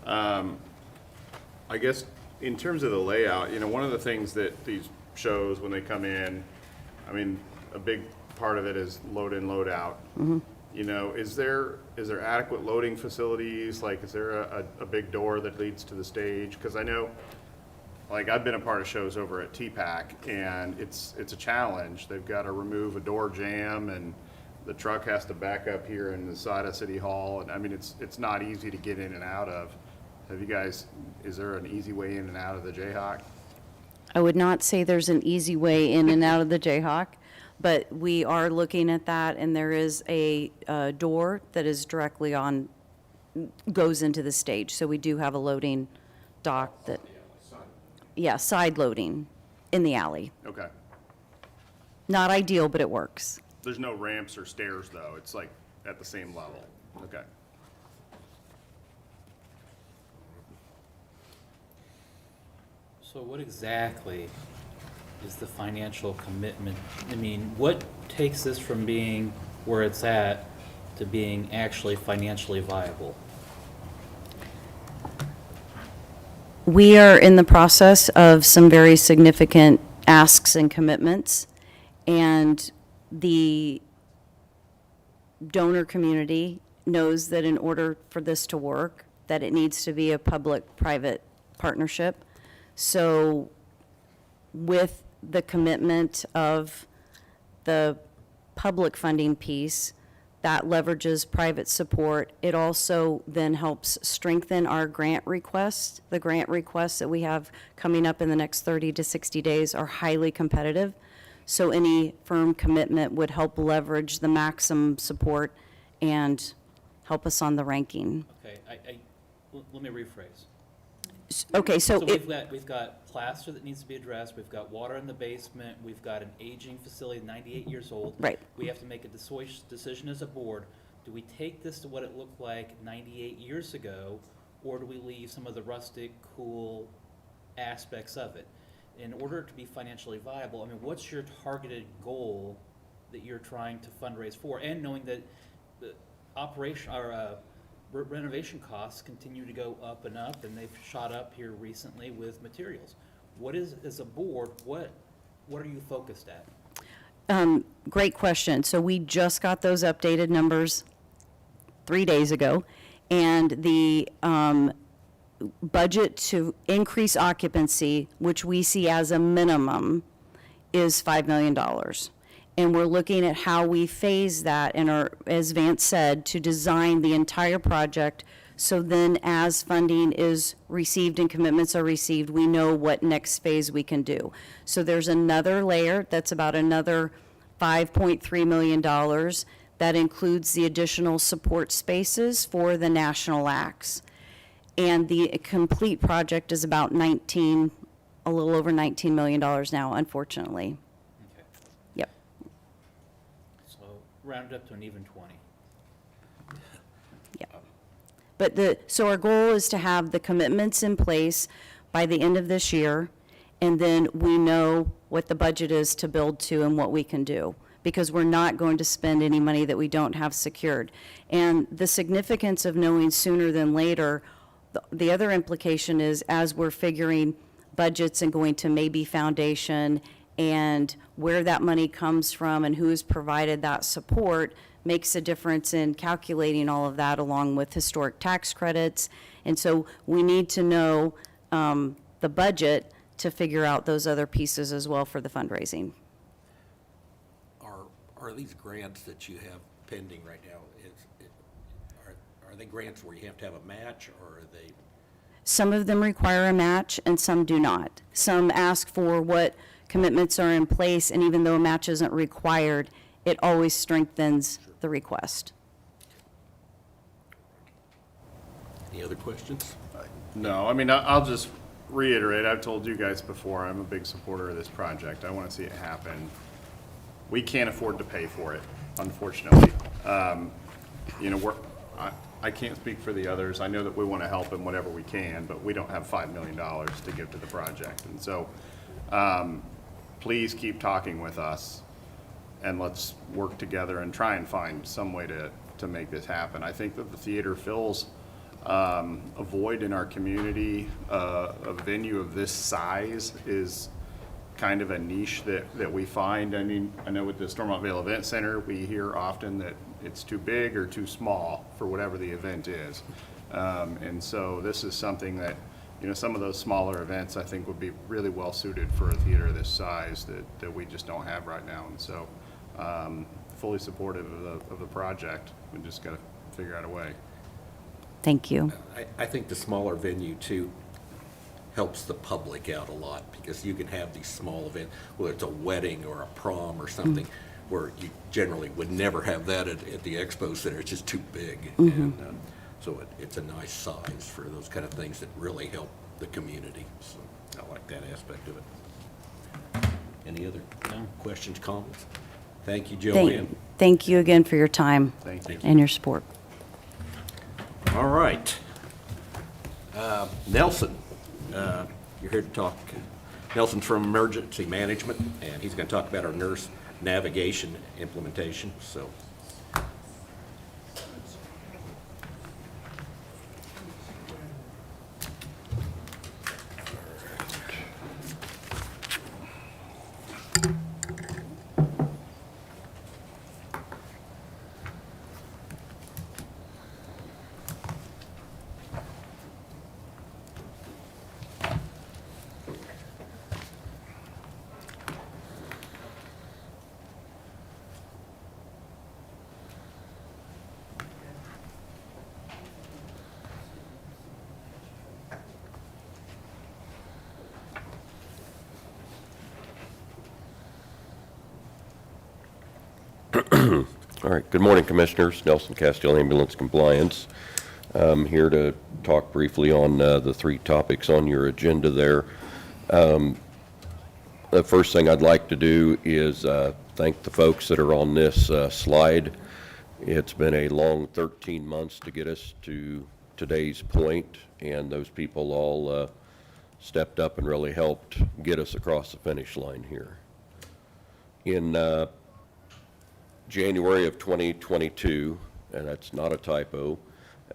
I guess in terms of the layout, one of the things that these shows when they come in, I mean, a big part of it is load in, load out. Is there adequate loading facilities? Like, is there a big door that leads to the stage? Because I know, like, I've been a part of shows over at TPAC, and it's a challenge. They've got to remove a door jamb, and the truck has to back up here in the side of City Hall. And I mean, it's not easy to get in and out of. Is there an easy way in and out of the Jayhawk? I would not say there's an easy way in and out of the Jayhawk, but we are looking at that, and there is a door that is directly goes into the stage. So we do have a loading dock that, yeah, side loading in the alley. Okay. Not ideal, but it works. There's no ramps or stairs, though. It's like at the same level. Okay. So what exactly is the financial commitment? I mean, what takes this from being where it's at to being actually financially viable? We are in the process of some very significant asks and commitments, and the donor community knows that in order for this to work, that it needs to be a public-private partnership. So with the commitment of the public funding piece, that leverages private support. It also then helps strengthen our grant requests. The grant requests that we have coming up in the next 30 to 60 days are highly competitive. So any firm commitment would help leverage the maximum support and help us on the ranking. Okay, let me rephrase. Okay, so We've got plaster that needs to be addressed, we've got water in the basement, we've got an aging facility, 98 years old. Right. We have to make a decision as a board. Do we take this to what it looked like 98 years ago, or do we leave some of the rustic, cool aspects of it? In order to be financially viable, I mean, what's your targeted goal that you're trying to fundraise for? And knowing that the operation, or renovation costs continue to go up, and they've shot up here recently with materials. What is, as a board, what are you focused at? Great question. So we just got those updated numbers 3 days ago, and the budget to increase occupancy, which we see as a minimum, is $5 million. And we're looking at how we phase that and are, as Vance said, to design the entire project So then as funding is received and commitments are received, we know what next phase we can do. So there's another layer that's about another $5.3 million. That includes the additional support spaces for the national acts. And the complete project is about a little over $19 million now, unfortunately. Okay. Yep. So round it up to an even 20. But so our goal is to have the commitments in place by the end of this year, and then we know what the budget is to build to and what we can do, because we're not going to spend any money that we don't have secured. And the significance of knowing sooner than later, the other implication is, as we're figuring budgets and going to maybe foundation and where that money comes from and who's provided that support, makes a difference in calculating all of that, along with historic tax credits. And so we need to know the budget to figure out those other pieces as well for the fundraising. Are these grants that you have pending right now, are they grants where you have to have a match, or are they? Some of them require a match and some do not. Some ask for what commitments are in place, and even though a match isn't required, it always strengthens the request. Any other questions? No, I mean, I'll just reiterate, I've told you guys before, I'm a big supporter of this project. I want to see it happen. We can't afford to pay for it, unfortunately. You know, I can't speak for the others. I know that we want to help in whatever we can, but we don't have $5 million to give to the project. And so, please keep talking with us, and let's work together and try and find some way to make this happen. I think that the theater fills a void in our community. A venue of this size is kind of a niche that we find. I mean, I know with the Stormont Vale Event Center, we hear often that it's too big or too small for whatever the event is. And so this is something that, you know, some of those smaller events I think would be really well suited for a theater this size that we just don't have right now. And so fully supportive of the project. We just got to figure out a way. Thank you. I think the smaller venue too helps the public out a lot, because you can have these small events, whether it's a wedding or a prom or something, where you generally would never have that at the expo center. It's just too big. And so it's a nice size for those kind of things that really help the community. So I like that aspect of it. Any other questions, comments? Thank you, Joanne. Thank you again for your time. Thank you. And your support. All right. Nelson, you're here to talk. Nelson's from Emergency Management, and he's going to talk about our nurse navigation implementation. So. All right, good morning, Commissioners. Nelson Castile, Ambulance Compliance. I'm here to talk briefly on the three topics on your agenda there. The first thing I'd like to do is thank the folks that are on this slide. It's been a long 13 months to get us to today's point, and those people all stepped up and really helped get us across the finish line here. In January of 2022, and that's not a typo,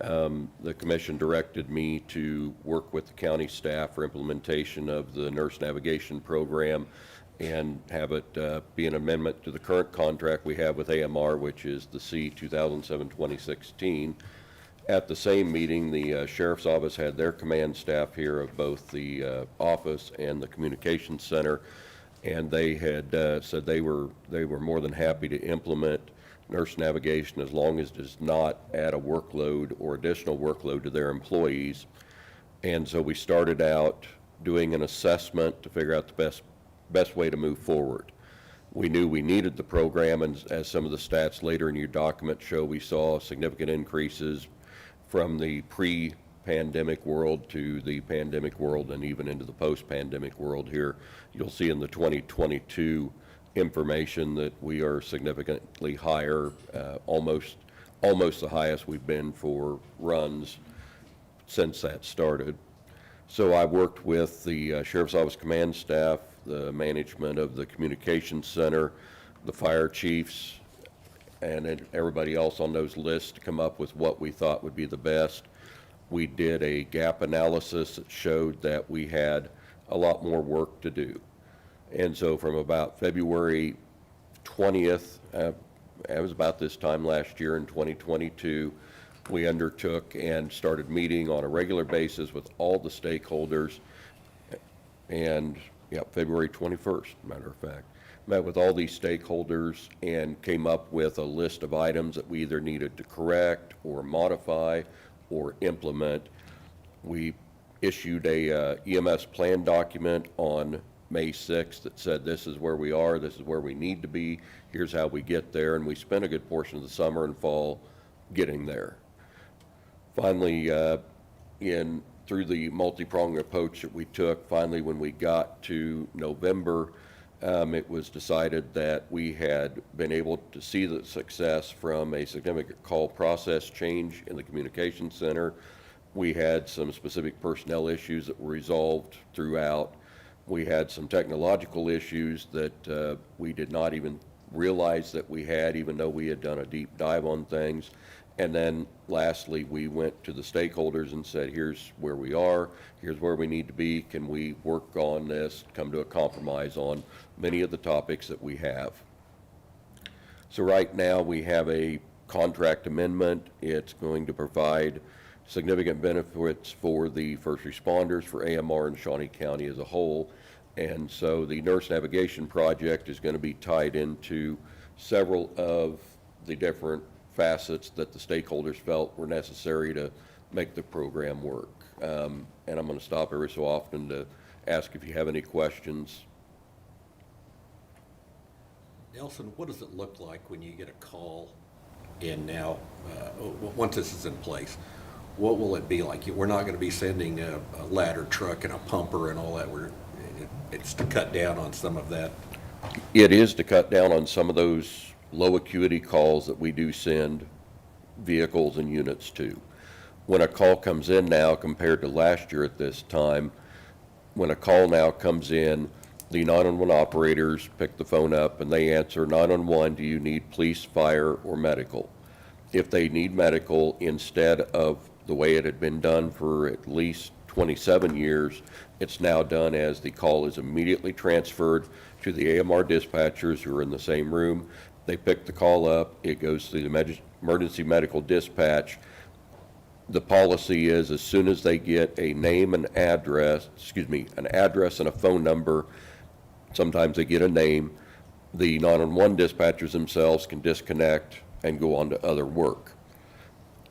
the commission directed me to work with the county staff for implementation of the nurse navigation program and have it be an amendment to the current contract we have with AMR, which is the C 2007-2016. At the same meeting, the sheriff's office had their command staff here of both the office and the communications center, and they had said they were more than happy to implement nurse navigation as long as it does not add a workload or additional workload to their employees. And so we started out doing an assessment to figure out the best way to move forward. We knew we needed the program, and as some of the stats later in your document show, we saw significant increases from the pre-pandemic world to the pandemic world and even into the post-pandemic world here. You'll see in the 2022 information that we are significantly higher, almost the highest we've been for runs since that started. So I worked with the Sheriff's Office command staff, the management of the communications center, the fire chiefs, and everybody else on those lists to come up with what we thought would be the best. We did a gap analysis that showed that we had a lot more work to do. And so from about February 20th, it was about this time last year in 2022, we undertook and started meeting on a regular basis with all the stakeholders. And February 21st, matter of fact, met with all these stakeholders and came up with a list of items that we either needed to correct or modify or implement. We issued a EMS plan document on May 6th that said this is where we are, this is where we need to be, here's how we get there, and we spent a good portion of the summer and fall getting there. Finally, through the multi-pronged approach that we took, finally when we got to November, it was decided that we had been able to see the success from a significant call process change in the communications center. We had some specific personnel issues that were resolved throughout. We had some technological issues that we did not even realize that we had, even though we had done a deep dive on things. And then lastly, we went to the stakeholders and said, here's where we are, here's where we need to be, can we work on this, come to a compromise on many of the topics that we have. So right now we have a contract amendment. It's going to provide significant benefits for the first responders, for AMR and Shawnee County as a whole. And so the nurse navigation project is going to be tied into several of the different facets that the stakeholders felt were necessary to make the program work. And I'm going to stop every so often to ask if you have any questions. Nelson, what does it look like when you get a call in now, once this is in place? What will it be like? We're not going to be sending a ladder truck and a pumper and all that. It's to cut down on some of that. It is to cut down on some of those low acuity calls that we do send vehicles and units to. When a call comes in now compared to last year at this time, when a call now comes in, the 911 operators pick the phone up and they answer 911, do you need police, fire, or medical? If they need medical, instead of the way it had been done for at least 27 years, it's now done as the call is immediately transferred to the AMR dispatchers who are in the same room. They pick the call up, it goes to the emergency medical dispatch. The policy is as soon as they get a name and address, an address and a phone number, sometimes they get a name, the 911 dispatchers themselves can disconnect and go on to other work.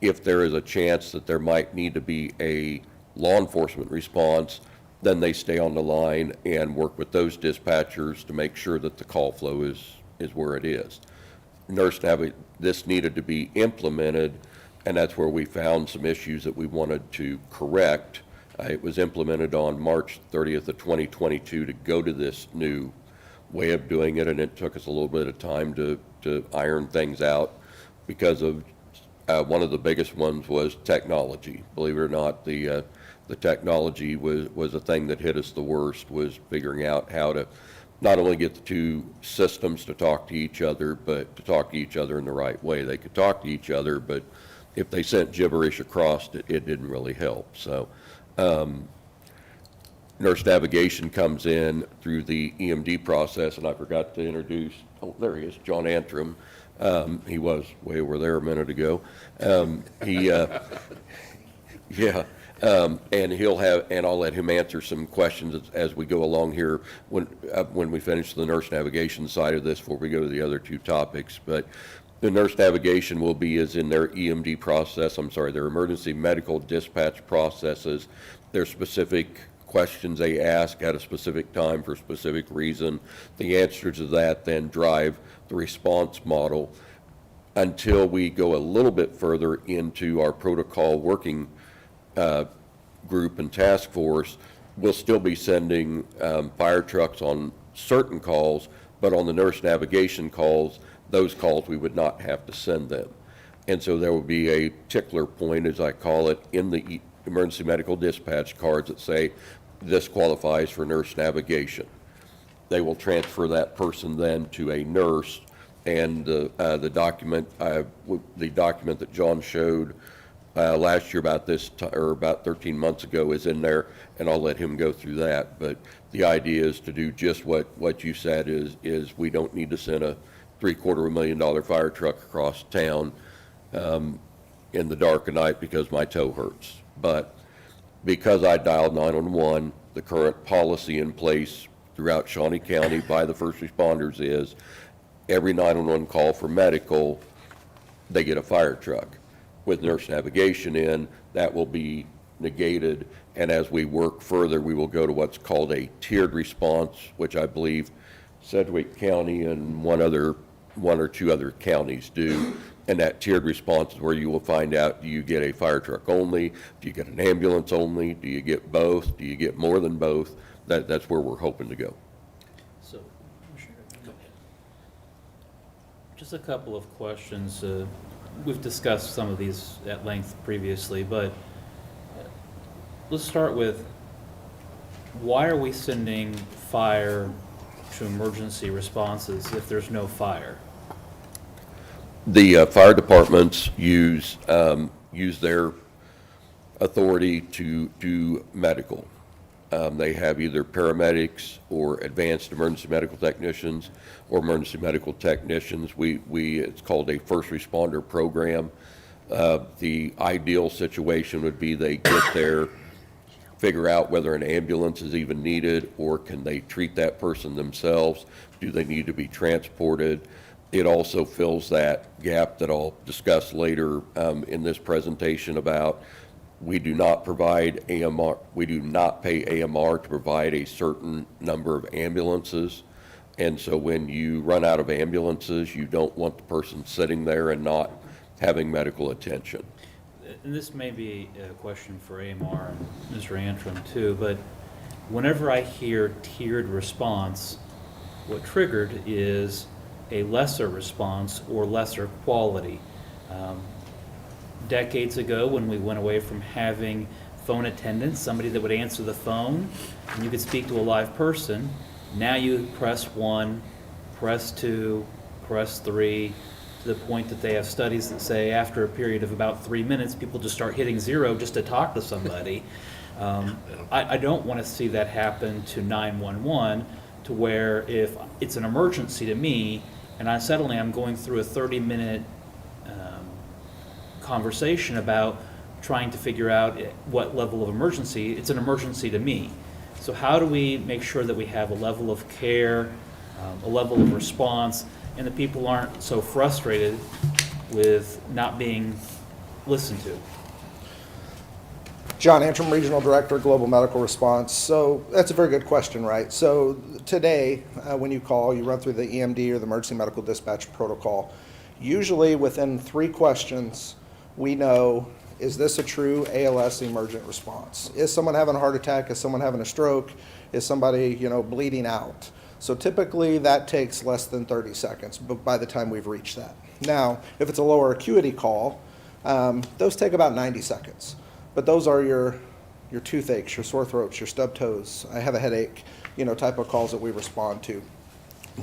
If there is a chance that there might need to be a law enforcement response, then they stay on the line and work with those dispatchers to make sure that the call flow is where it is. This needed to be implemented, and that's where we found some issues that we wanted to correct. It was implemented on March 30th of 2022 to go to this new way of doing it, and it took us a little bit of time to iron things out because of one of the biggest ones was technology. Believe it or not, the technology was a thing that hit us the worst, was figuring out how to not only get the two systems to talk to each other, but to talk to each other in the right way. They could talk to each other, but if they sent gibberish across, it didn't really help. So nurse navigation comes in through the EMD process, and I forgot to introduce, oh, there he is, John Antrim. He was way over there a minute ago. And I'll let him answer some questions as we go along here when we finish the nurse navigation side of this before we go to the other two topics. But the nurse navigation is in their EMD process, their emergency medical dispatch processes. Their specific questions they ask at a specific time for a specific reason. The answers to that then drive the response model until we go a little bit further into our protocol working group and task force. We'll still be sending fire trucks on certain calls, but on the nurse navigation calls, those calls we would not have to send them. And so there will be a tickler point, as I call it, in the emergency medical dispatch cards that say this qualifies for nurse navigation. They will transfer that person then to a nurse, and the document that John showed last year about about 13 months ago is in there, and I'll let him go through that. But the idea is to do just what you said is we don't need to send a $750,000 fire truck across town in the dark of night because my toe hurts. But because I dialed 911, the current policy in place throughout Shawnee County by the first responders is every 911 call for medical, they get a fire truck. With nurse navigation in, that will be negated, and as we work further, we will go to what's called a tiered response, which I believe Sedgwick County and one or two other counties do. And that tiered response is where you will find out, do you get a fire truck only? Do you get an ambulance only? Do you get both? Do you get more than both? That's where we're hoping to go. So, go ahead. Just a couple of questions. We've discussed some of these at length previously, but let's start with, why are we sending fire to emergency responses if there's no fire? The fire departments use their authority to do medical. They have either paramedics or advanced emergency medical technicians or emergency medical technicians. It's called a first responder program. The ideal situation would be they get there, figure out whether an ambulance is even needed, or can they treat that person themselves? Do they need to be transported? It also fills that gap that I'll discuss later in this presentation about we do not provide AMR, we do not pay AMR to provide a certain number of ambulances. And so when you run out of ambulances, you don't want the person sitting there and not having medical attention. And this may be a question for AMR and Mr. Antrim too, but whenever I hear tiered response, what triggered is a lesser response or lesser quality. Decades ago, when we went away from having phone attendants, somebody that would answer the phone, and you could speak to a live person, now you press 1, press 2, press 3, to the point that they have studies that say after a period of about 3 minutes, people just start hitting 0 just to talk to somebody. I don't want to see that happen to 911, to where if it's an emergency to me, and suddenly I'm going through a 30-minute conversation about trying to figure out what level of emergency, it's an emergency to me. So how do we make sure that we have a level of care, a level of response, and that people aren't so frustrated with not being listened to? John Antrim, Regional Director, Global Medical Response. So that's a very good question, right? So today, when you call, you run through the EMD or the Emergency Medical Dispatch Protocol. Usually within 3 questions, we know, is this a true ALS emergent response? Is someone having a heart attack? Is someone having a stroke? Is somebody, bleeding out? So typically that takes less than 30 seconds by the time we've reached that. Now, if it's a lower acuity call, those take about 90 seconds. But those are your toothaches, your sore throats, your stub toes, I have a headache, type of calls that we respond to.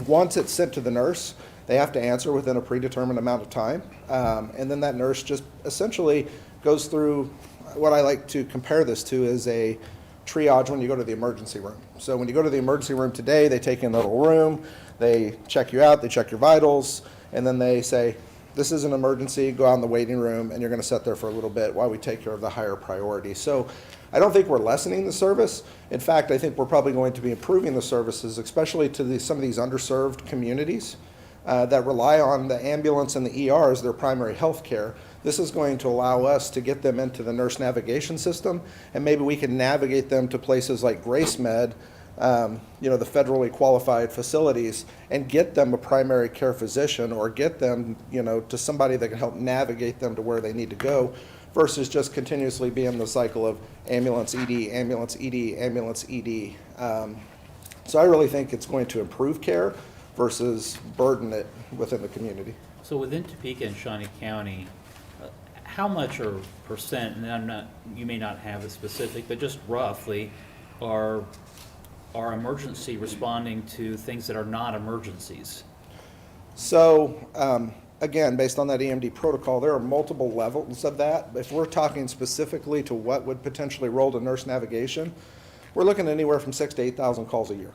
Once it's sent to the nurse, they have to answer within a predetermined amount of time. And then that nurse just essentially goes through, what I like to compare this to is a triage when you go to the emergency room. So when you go to the emergency room today, they take you in a little room, they check you out, they check your vitals, and then they say, this is an emergency, go out in the waiting room, and you're going to sit there for a little bit while we take care of the higher priority. So I don't think we're lessening the service. In fact, I think we're probably going to be improving the services, especially to some of these underserved communities that rely on the ambulance and the ER as their primary health care. This is going to allow us to get them into the nurse navigation system, and maybe we can navigate them to places like GraceMed, the federally qualified facilities, and get them a primary care physician, or get them, to somebody that can help navigate them to where they need to go, versus just continuously being the cycle of ambulance ED, ambulance ED, ambulance ED. So I really think it's going to improve care versus burden it within the community. So within Topeka and Shawnee County, how much or percent, and you may not have it specific, but just roughly, are emergency responding to things that are not emergencies? So, again, based on that EMD protocol, there are multiple levels of that. If we're talking specifically to what would potentially roll to nurse navigation, we're looking at anywhere from 6,000 to 8,000 calls a year.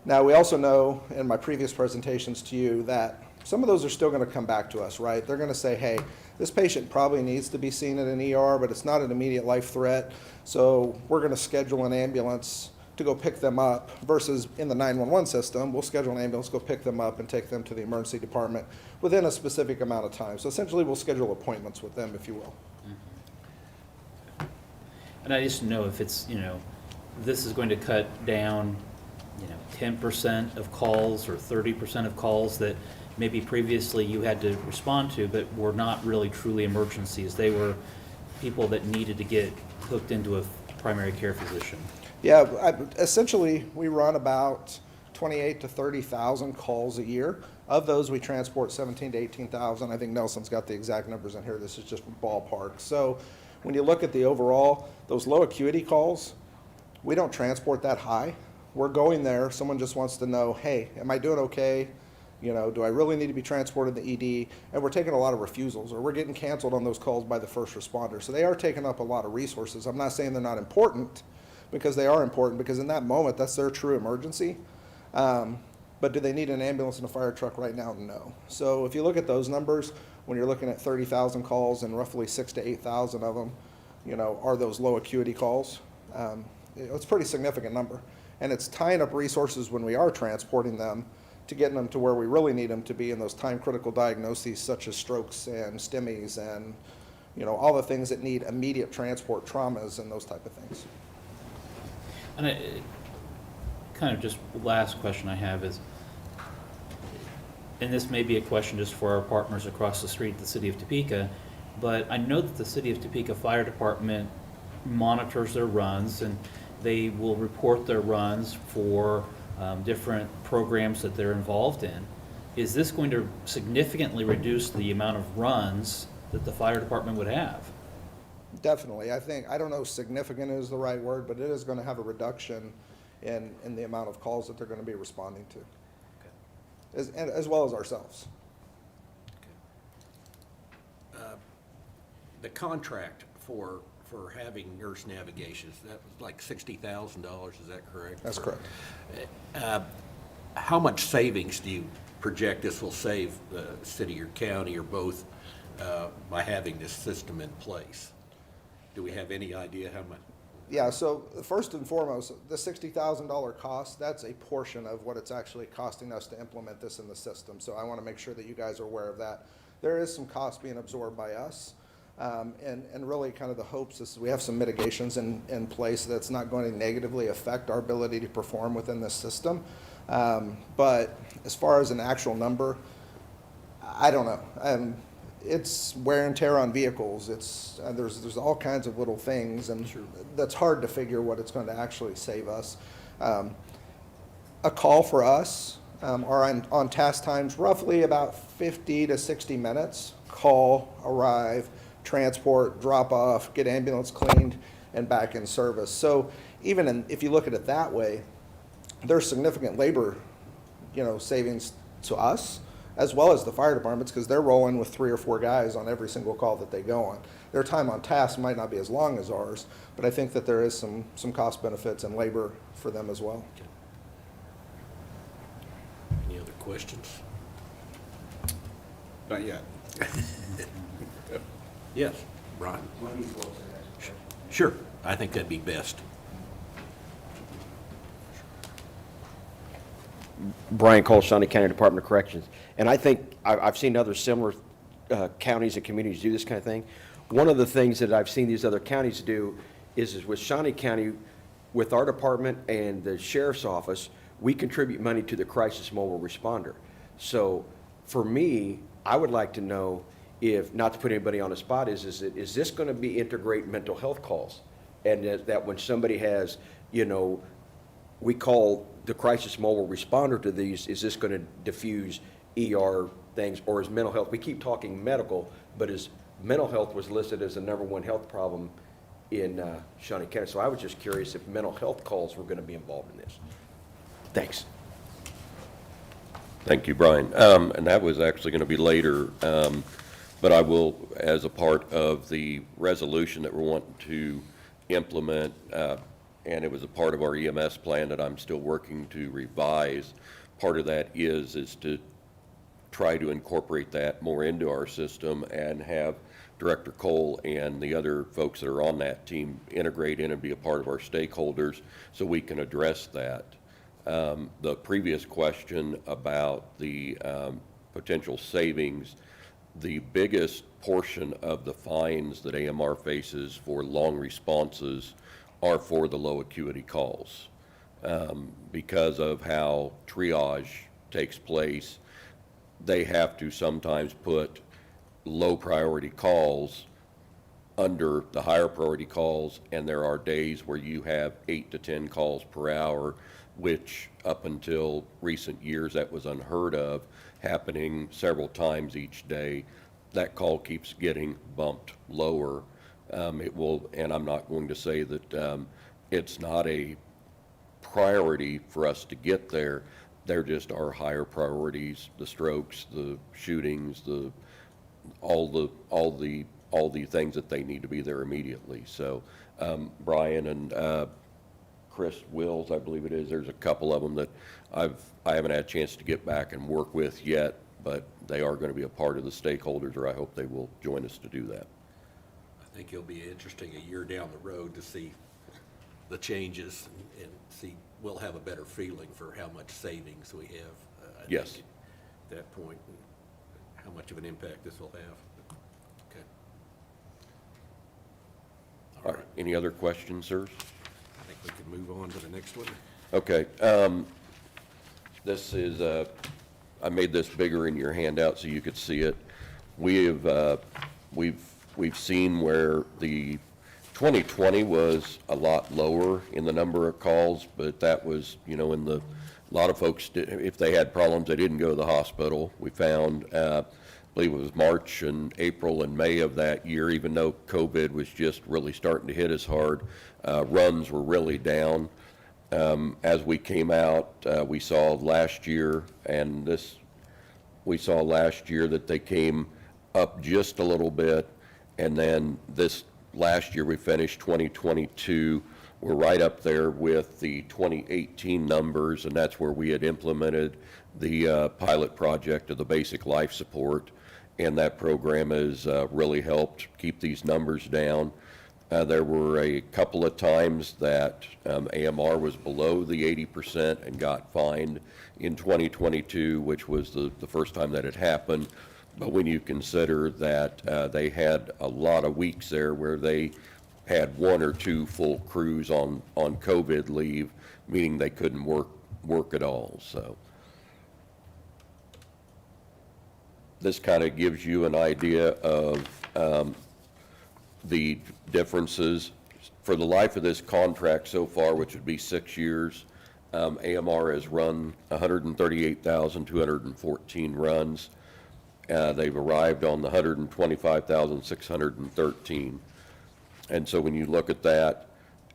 Now, we also know in my previous presentations to you that some of those are still going to come back to us, right? They're going to say, hey, this patient probably needs to be seen at an ER, but it's not an immediate life threat, so we're going to schedule an ambulance to go pick them up, versus in the 911 system, we'll schedule an ambulance, go pick them up and take them to the emergency department within a specific amount of time. So essentially, we'll schedule appointments with them, if you will. And I just know if it's, this is going to cut down, 10% of calls or 30% of calls that maybe previously you had to respond to, but were not really truly emergencies. They were people that needed to get hooked into a primary care physician. Yeah, essentially, we run about 28 to 30,000 calls a year. Of those, we transport 17 to 18,000. I think Nelson's got the exact numbers in here. This is just ballpark. So when you look at the overall, those low acuity calls, we don't transport that high. We're going there. Someone just wants to know, hey, am I doing okay? Do I really need to be transported to the ED? And we're taking a lot of refusals, or we're getting canceled on those calls by the first responder. So they are taking up a lot of resources. I'm not saying they're not important, because they are important, because in that moment, that's their true emergency. But do they need an ambulance and a fire truck right now? No. So if you look at those numbers, when you're looking at 30,000 calls and roughly 6,000 to 8,000 of them, are those low acuity calls. It's a pretty significant number. And it's tying up resources when we are transporting them to getting them to where we really need them to be in those time-critical diagnoses such as strokes and STEMIs and, all the things that need immediate transport, traumas and those type of things. And kind of just last question I have is, and this may be a question just for our partners across the street, the city of Topeka, but I know that the city of Topeka Fire Department monitors their runs, and they will report their runs for different programs that they're involved in. Is this going to significantly reduce the amount of runs that the fire department would have? Definitely. I don't know if significant is the right word, but it is going to have a reduction in the amount of calls that they're going to be responding to, as well as ourselves. The contract for having nurse navigation, that was like $60,000, is that correct? That's correct. How much savings do you project this will save the city or county or both by having this system in place? Do we have any idea how much? Yeah, so first and foremost, the $60,000 cost, that's a portion of what it's actually costing us to implement this in the system. So I want to make sure that you guys are aware of that. There is some cost being absorbed by us. And really kind of the hopes is we have some mitigations in place that's not going to negatively affect our ability to perform within this system. But as far as an actual number, I don't know. It's wear and tear on vehicles. There's all kinds of little things, and that's hard to figure what it's going to actually save us. A call for us are on task times roughly about 50 to 60 minutes. Call, arrive, transport, drop off, get ambulance cleaned, and back in service. So even if you look at it that way, there's significant labor, savings to us as well as the fire departments, because they're rolling with 3 or 4 guys on every single call that they go on. Their time on task might not be as long as ours, but I think that there is some cost benefits and labor for them as well. Any other questions? Not yet. Yes, Brian? Sure, I think that'd be best. Brian Cole, Shawnee County Department of Corrections. And I think, I've seen other similar counties and communities do this kind of thing. One of the things that I've seen these other counties do is with Shawnee County, with our department and the sheriff's office, we contribute money to the crisis mobile responder. So for me, I would like to know if, not to put anybody on the spot, is this going to be integrate mental health calls? And that when somebody has, we call the crisis mobile responder to these, is this going to diffuse ER things, or is mental health, we keep talking medical, but is mental health was listed as the #1 health problem in Shawnee County. So I was just curious if mental health calls were going to be involved in this. Thanks. Thank you, Brian. And that was actually going to be later, but I will, as a part of the resolution that we're wanting to implement, and it was a part of our EMS plan that I'm still working to revise. Part of that is to try to incorporate that more into our system and have Director Cole and the other folks that are on that team integrate in and be a part of our stakeholders so we can address that. The previous question about the potential savings, the biggest portion of the fines that AMR faces for long responses are for the low acuity calls. Because of how triage takes place, they have to sometimes put low priority calls under the higher priority calls, and there are days where you have 8 to 10 calls per hour, which up until recent years that was unheard of, happening several times each day. That call keeps getting bumped lower. It will, and I'm not going to say that it's not a priority for us to get there. They're just our higher priorities: the strokes, the shootings, all the things that they need to be there immediately. So Brian and Chris Wills, I believe it is, there's a couple of them that I haven't had a chance to get back and work with yet, but they are going to be a part of the stakeholders, or I hope they will join us to do that. I think it'll be interesting a year down the road to see the changes and see, we'll have a better feeling for how much savings we have. I Yes. think at that point, and how much of an impact this will have. Okay. All right. Any other questions, sirs? I think we can move on to the next one. Okay. This is, I made this bigger in your handout so you could see it. We've seen where the 2020 was a lot lower in the number of calls, but that was, a lot of folks, if they had problems, they didn't go to the hospital. We found, I believe it was March and April and May of that year, even though COVID was just really starting to hit us hard, runs were really down. As we came out, we saw last year that they came up just a little bit, and then this last year we finished 2022. We're right up there with the 2018 numbers, and that's where we had implemented the pilot project of the basic life support, and that program has really helped keep these numbers down. There were a couple of times that AMR was below the 80% and got fined in 2022, which was the first time that had happened. But when you consider that they had a lot of weeks there where they had 1 or 2 full crews on COVID leave, meaning they couldn't work at all. So this kind of gives you an idea of the differences. For the life of this contract so far, which would be 6 years, AMR has run 138,214 runs. They've arrived on the 125,613. And so when you look at that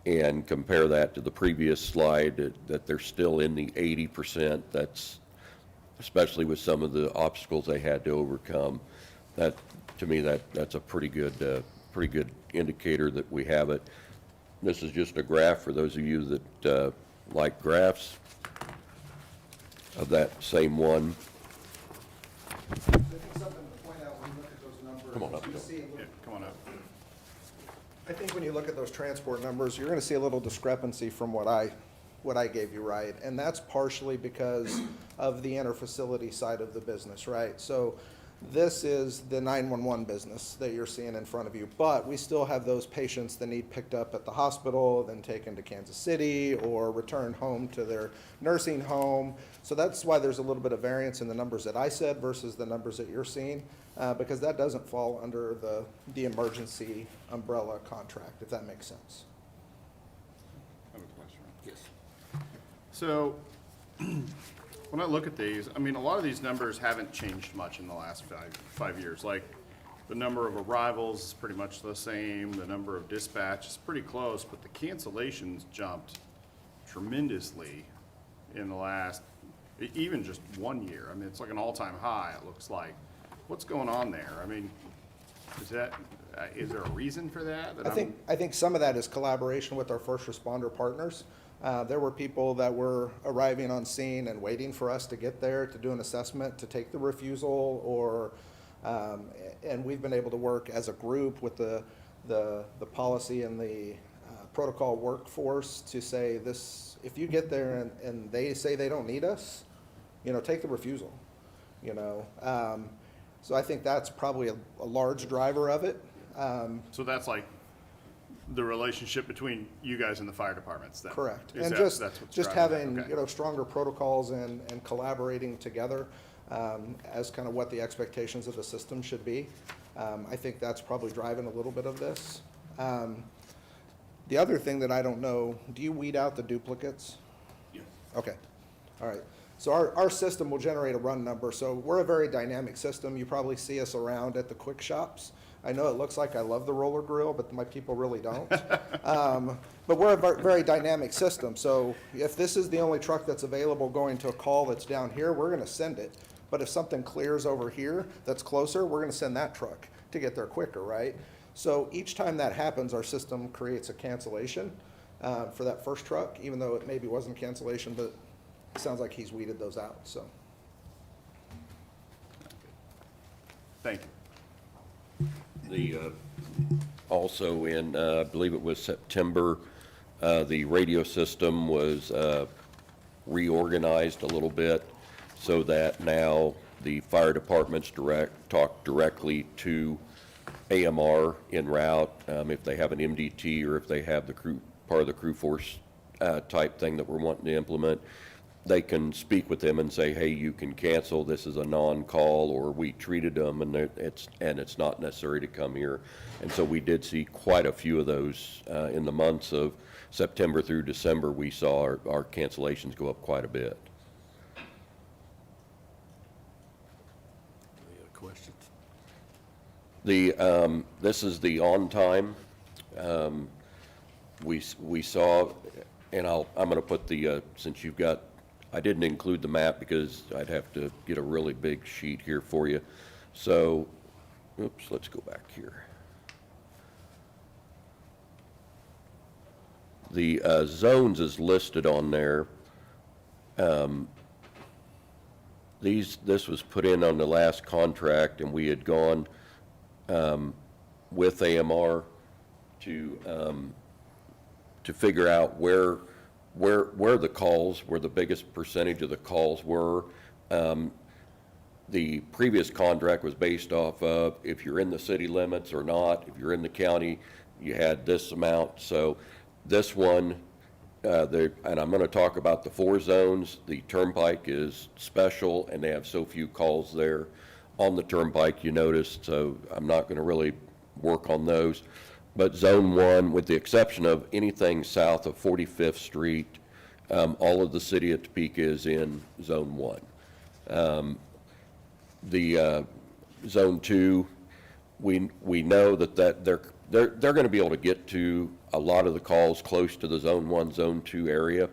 and compare that to the previous slide, that they're still in the 80%, that's, especially with some of the obstacles they had to overcome, that, to me, that's a pretty good indicator that we have it. This is just a graph for those of you that like graphs of that same one. on up. Yeah, come on up. I think when you look at those transport numbers, you're gonna see a little discrepancy from what I gave you, right? And that's partially because of the interfacility side of the business, right? So this is the 911 business that you're seeing in front of you, but we still have those patients that need picked up at the hospital, then taken to Kansas City, or returned home to their nursing home. So that's why there's a little bit of variance in the numbers that I said versus the numbers that you're seeing, because that doesn't fall under the emergency umbrella contract, if that makes sense. I have a question. Yes. So, when I look at these, I mean, a lot of these numbers haven't changed much in the last five years. Like, the number of arrivals is pretty much the same, the number of dispatch is pretty close, but the cancellations jumped tremendously in the last, even just 1 year. I mean, it's like an all-time high, it looks like. What's going on there? I mean, is there a reason for that? I think some of that is collaboration with our first responder partners. There were people that were arriving on scene and waiting for us to get there to do an assessment, to take the refusal, or, and we've been able to work as a group with the policy and the protocol workforce to say this, if you get there and they say they don't need us, take the refusal, So I think that's probably a large driver of it. So that's like the relationship between you guys and the fire departments then? Correct. Is And that- just that's what's just driving having, that? Okay. stronger protocols and collaborating together as kind of what the expectations of the system should be. I think that's probably driving a little bit of this. The other thing that I don't know, do you weed out the duplicates? Yeah. Okay, all right. So our system will generate a run number. So we're a very dynamic system. You probably see us around at the quick shops. I know it looks like I love the roller grill, but my people really don't. But we're a very dynamic system. So if this is the only truck that's available going to a call that's down here, we're gonna send it. But if something clears over here that's closer, we're gonna send that truck to get there quicker, right? So each time that happens, our system creates a cancellation for that first truck, even though it maybe wasn't cancellation, but it sounds like he's weeded those out, so. Thank you. Also in, I believe it was September, the radio system was reorganized a little bit so that now the fire departments talk directly to AMR en route, if they have an MDT or if they have the crew, part of the crew force type thing that we're wanting to implement. They can speak with them and say, hey, you can cancel, this is a non-call, or we treated them and it's not necessary to come here. And so we did see quite a few of those in the months of September through December. We saw our cancellations go up quite a bit. Any other questions? This is the on time. We saw, and I'm going to put the, since you've got, I didn't include the map because I'd have to get a really big sheet here for you. So, oops, let's go back here. The zones is listed on there. This was put in on the last contract, and we had gone with AMR to figure out where the calls, where the biggest percentage of the calls were. The previous contract was based off of if you're in the city limits or not. If you're in the county, you had this amount. So this one, and I'm going to talk about the 4 zones. The Turnpike is special, and they have so few calls there on the Turnpike, you noticed, so I'm not going to really work on those. But Zone 1, with the exception of anything south of 45th Street, all of the city of Topeka is in Zone 1. The Zone 2, we know that they're going to be able to get to a lot of the calls close to the Zone 1, Zone 2 area.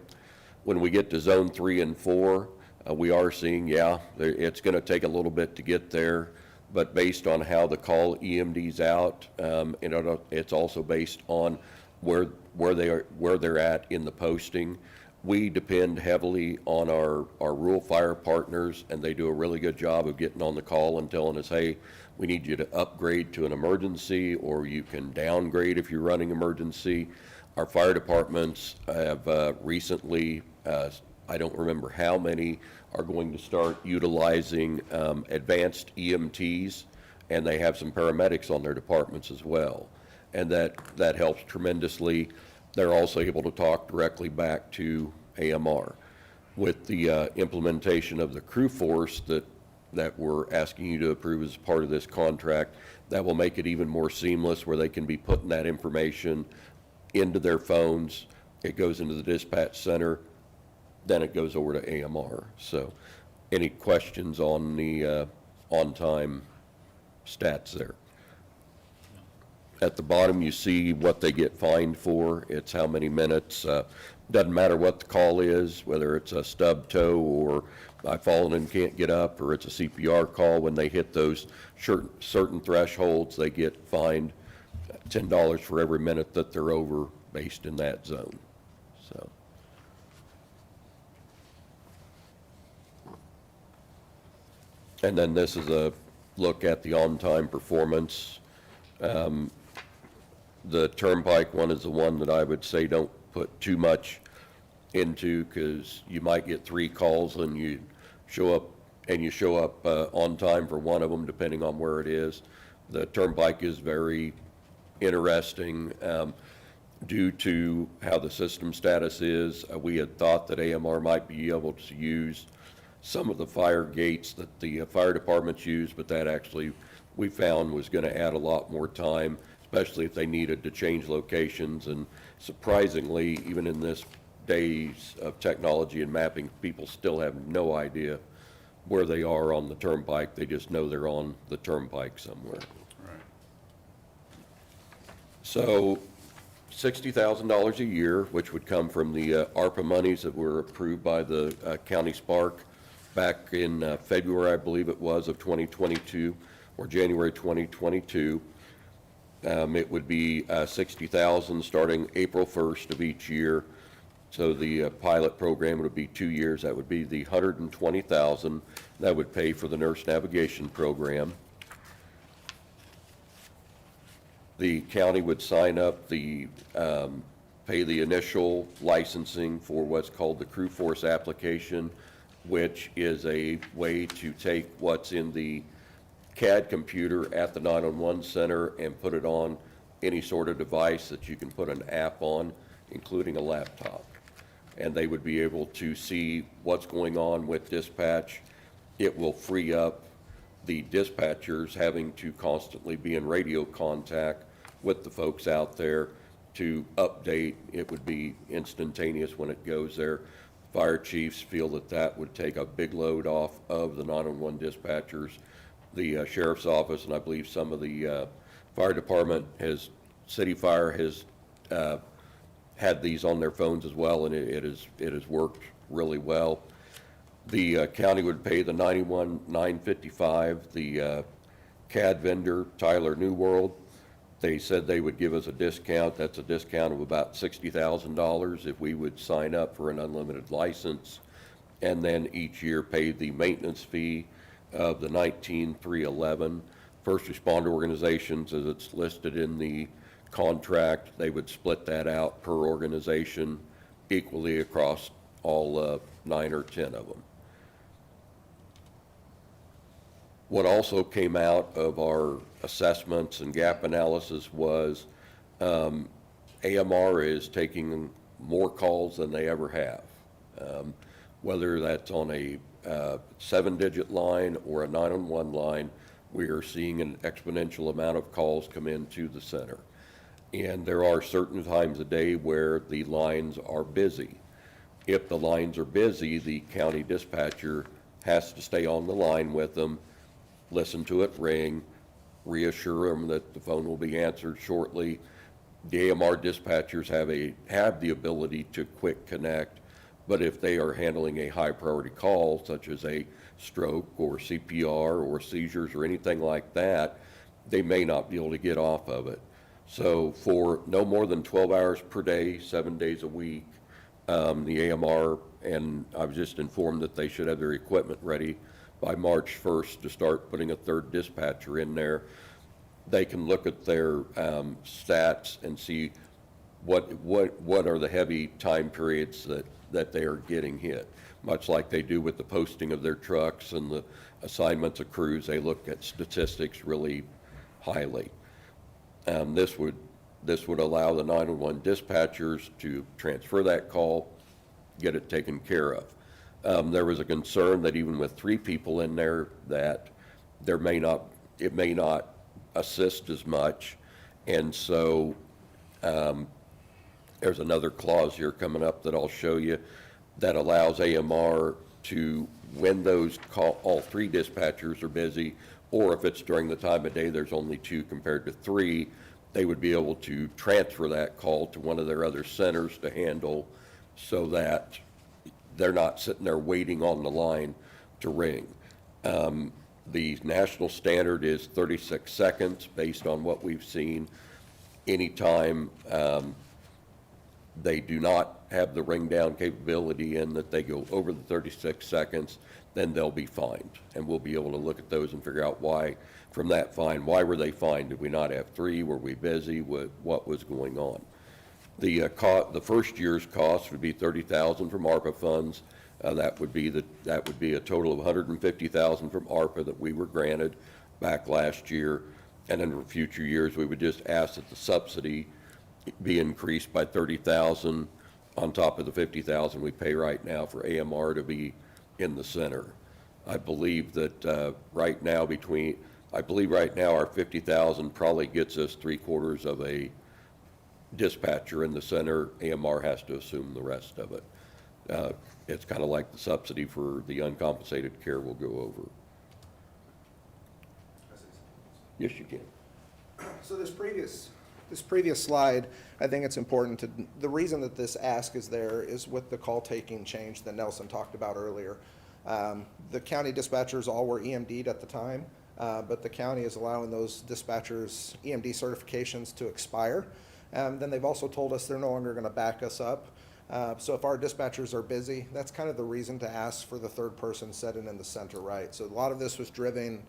When we get to Zone 3 and 4, we are seeing, it's going to take a little bit to get there. But based on how the call EMD's out, it's also based on where they're at in the posting. We depend heavily on our rural fire partners, and they do a really good job of getting on the call and telling us, hey, we need you to upgrade to an emergency, or you can downgrade if you're running emergency. Our fire departments have recently, I don't remember how many, are going to start utilizing advanced EMTs, and they have some paramedics on their departments as well. And that helps tremendously. They're also able to talk directly back to AMR. With the implementation of the crew force that we're asking you to approve as part of this contract, that will make it even more seamless, where they can be putting that information into their phones. It goes into the dispatch center, then it goes over to AMR. So any questions on the on-time stats there? At the bottom, you see what they get fined for. It's how many minutes. Doesn't matter what the call is, whether it's a stub toe or I've fallen and can't get up, or it's a CPR call. When they hit those certain thresholds, they get fined $10 for every minute that they're over based in that zone. So. And then this is a look at the on-time performance. The Turnpike one is the one that I would say don't put too much into, because you might get 3 calls and you show up on time for one of them, depending on where it is. The Turnpike is very interesting due to how the system status is. We had thought that AMR might be able to use some of the fire gates that the fire departments use, but that actually we found was going to add a lot more time, especially if they needed to change locations. And surprisingly, even in this days of technology and mapping, people still have no idea where they are on the Turnpike. They just know they're on the Turnpike somewhere. Right. So $60,000 a year, which would come from the ARPA monies that were approved by the county Spark back in February, I believe it was, of 2022, or January 2022. It would be $60,000 starting April 1st of each year. So the pilot program would be 2 years. That would be the $120,000 that would pay for the nurse navigation program. The county would sign up pay the initial licensing for what's called the Crew Force application, which is a way to take what's in the CAD computer at the 911 center and put it on any sort of device that you can put an app on, including a laptop. And they would be able to see what's going on with dispatch. It will free up the dispatchers having to constantly be in radio contact with the folks out there to update. It would be instantaneous when it goes there. Fire chiefs feel that that would take a big load off of the 911 dispatchers. The sheriff's office, and I believe some of the fire department City Fire has had these on their phones as well, and it has worked really well. The county would pay the $91,955. The CAD vendor, Tyler New World, they said they would give us a discount. That's a discount of about $60,000 if we would sign up for an unlimited license, and then each year pay the maintenance fee of the $19,311. First responder organizations, as it's listed in the contract, they would split that out per organization equally across all 9 or 10 of them. What also came out of our assessments and gap analysis was AMR is taking more calls than they ever have. Whether that's on a 7-digit line or a 911 line, we are seeing an exponential amount of calls come into the center. And there are certain times a day where the lines are busy. If the lines are busy, the county dispatcher has to stay on the line with them, listen to it ring, reassure them that the phone will be answered shortly. The AMR dispatchers have the ability to quick connect, but if they are handling a high priority call, such as a stroke or CPR or seizures or anything like that, they may not be able to get off of it. So for no more than 12 hours per day, 7 days a week, the AMR, and I was just informed that they should have their equipment ready by March 1st to start putting a third dispatcher in there. They can look at their stats and see what are the heavy time periods that they are getting hit. Much like they do with the posting of their trucks and the assignments of crews, they look at statistics really highly. This would allow the 911 dispatchers to transfer that call, get it taken care of. There was a concern that even with 3 people in there, that it may not assist as much, and so there's another clause here coming up that I'll show you that allows AMR to, when all 3 dispatchers are busy, or if it's during the time of day there's only 2 compared to 3, they would be able to transfer that call to one of their other centers to handle, so that they're not sitting there waiting on the line to ring. The national standard is 36 seconds based on what we've seen. Anytime they do not have the ring down capability and that they go over the 36 seconds, then they'll be fined. And we'll be able to look at those and figure out why, from that fine, why were they fined? Did we not have 3? Were we busy? What was going on? The first year's cost would be $30,000 from ARPA funds. That would be a total of $150,000 from ARPA that we were granted back last year. And in future years, we would just ask that the subsidy be increased by $30,000 on top of the $50,000 we pay right now for AMR to be in the center. I believe that right now our $50,000 probably gets us 3/4 of a dispatcher in the center. AMR has to assume the rest of it. It's kind of like the subsidy for the uncompensated care we'll go over. Yes, you can. So this previous slide, I think it's important to, the reason that this ask is there is with the call taking change that Nelson talked about earlier. The county dispatchers all were EMD'd at the time, but the county is allowing those dispatchers' EMD certifications to expire. Then they've also told us they're no longer going to back us up. So if our dispatchers are busy, that's kind of the reason to ask for the third person sitting in the center, right? So a lot of this was driven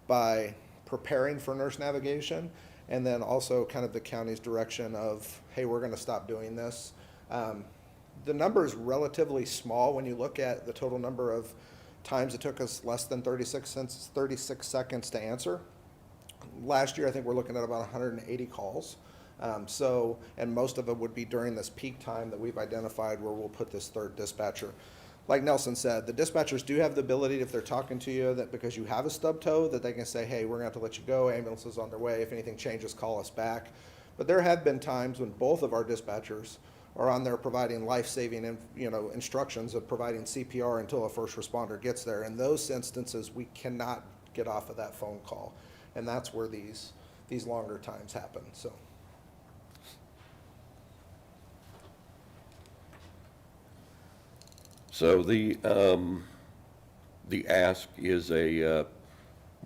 by preparing for nurse navigation, and then also kind of the county's direction of, hey, we're going to stop doing this. The number is relatively small when you look at the total number of times it took us less than 36 seconds to answer. Last year, I think we're looking at about 180 calls. And most of it would be during this peak time that we've identified where we'll put this third dispatcher. Like Nelson said, the dispatchers do have the ability, if they're talking to you, that because you have a stub toe, that they can say, hey, we're gonna have to let you go, ambulance is on their way, if anything changes, call us back. But there have been times when both of our dispatchers are on there providing life-saving, instructions of providing CPR until a first responder gets there. In those instances, we cannot get off of that phone call. And that's where these longer times happen, so. So the ask is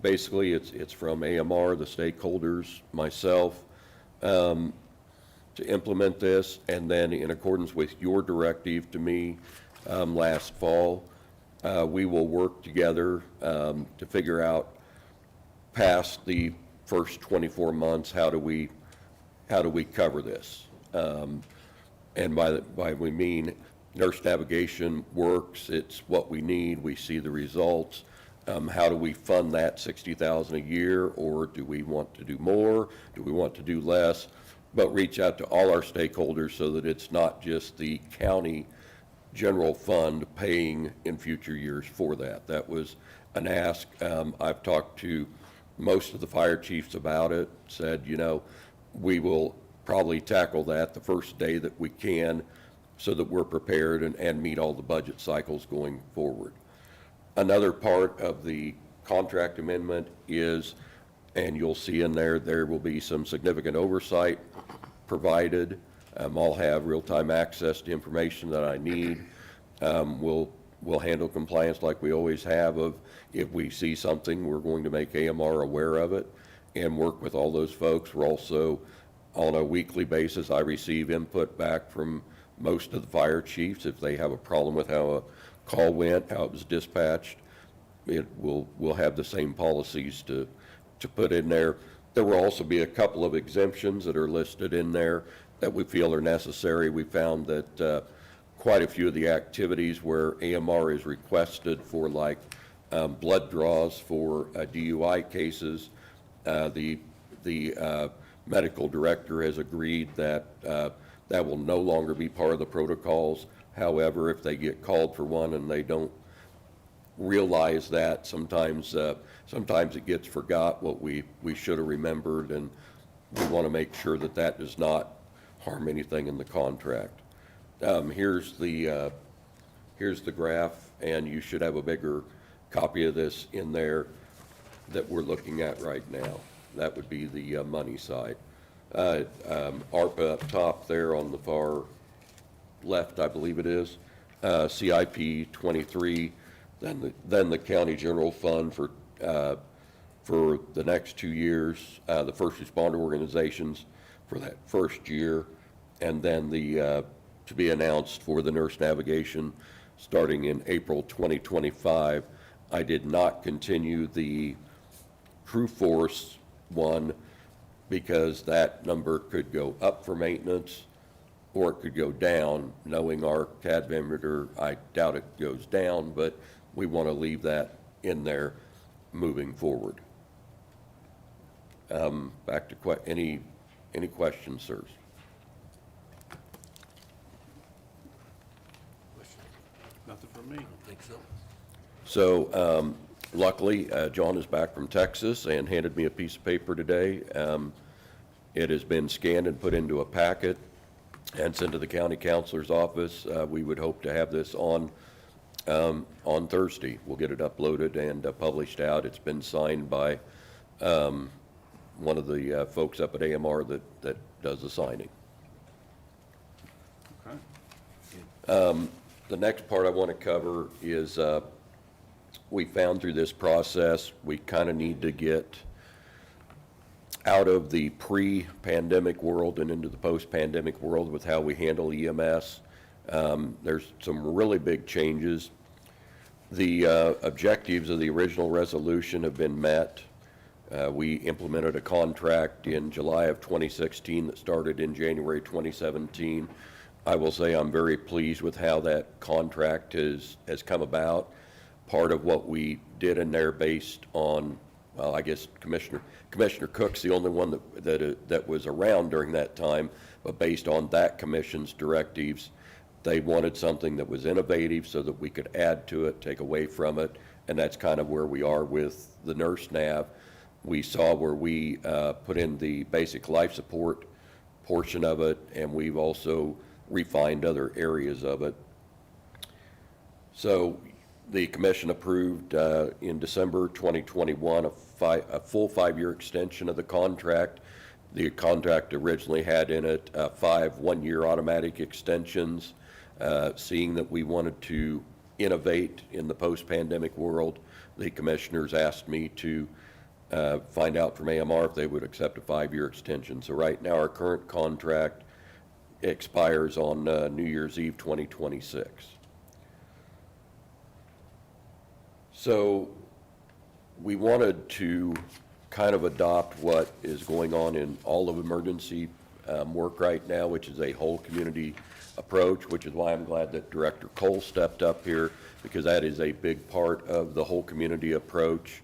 basically it's from AMR, the stakeholders, myself, to implement this, and then in accordance with your directive to me last fall, we will work together to figure out past the first 24 months, how do we cover this? And by we mean nurse navigation works, it's what we need, we see the results. How do we fund that $60,000 a year, or do we want to do more? Do we want to do less? But reach out to all our stakeholders so that it's not just the county general fund paying in future years for that. That was an ask. I've talked to most of the fire chiefs about it, said, we will probably tackle that the first day that we can so that we're prepared and meet all the budget cycles going forward. Another part of the contract amendment is, and you'll see in there will be some significant oversight provided. I'll have real-time access to information that I need. We'll handle compliance like we always have of if we see something, we're going to make AMR aware of it and work with all those folks. We're also, on a weekly basis, I receive input back from most of the fire chiefs if they have a problem with how a call went, how it was dispatched. we'll have the same policies to put in there. There will also be a couple of exemptions that are listed in there that we feel are necessary. We found that quite a few of the activities where AMR is requested for, like blood draws for DUI cases, the medical director has agreed that that will no longer be part of the protocols. However, if they get called for one and they don't realize that, sometimes it gets forgot what we should have remembered, and we want to make sure that that does not harm anything in the contract. Here's the graph, and you should have a bigger copy of this in there that we're looking at right now. That would be the money side. ARPA up top there on the far left, I believe it is, CIP 23, then the county general fund for the next 2 years, the first responder organizations for that first year, and then the to be announced for the nurse navigation starting in April 2025. I did not continue the crew force one because that number could go up for maintenance or it could go down. Knowing our CAD vendor, I doubt it goes down, but we want to leave that in there moving forward. Back to any questions, sirs? Nothing from me. So luckily, John is back from Texas and handed me a piece of paper today. It has been scanned and put into a packet and sent to the county counselor's office. We would hope to have this on Thursday. We'll get it uploaded and published out. It's been signed by one of the folks up at AMR that does the signing. Okay. The next part I want to cover is we found through this process, we kind of need to get out of the pre-pandemic world and into the post-pandemic world with how we handle EMS. There's some really big changes. The objectives of the original resolution have been met. We implemented a contract in July of 2016 that started in January 2017. I will say I'm very pleased with how that contract has come about. Part of what we did in there based on, well, I guess Commissioner Cook's the only one that was around during that time, but based on that commission's directives, they wanted something that was innovative so that we could add to it, take away from it, and that's kind of where we are with the nurse nav. We saw where we put in the basic life support portion of it, and we've also refined other areas of it. So the commission approved in December 2021 a full 5-year extension of the contract. The contract originally had in it 5 one-year automatic extensions. Seeing that we wanted to innovate in the post-pandemic world, the commissioners asked me to find out from AMR if they would accept a 5-year extension. So right now our current contract expires on New Year's Eve 2026. So we wanted to kind of adopt what is going on in all of emergency work right now, which is a whole community approach, which is why I'm glad that Director Cole stepped up here, because that is a big part of the whole community approach.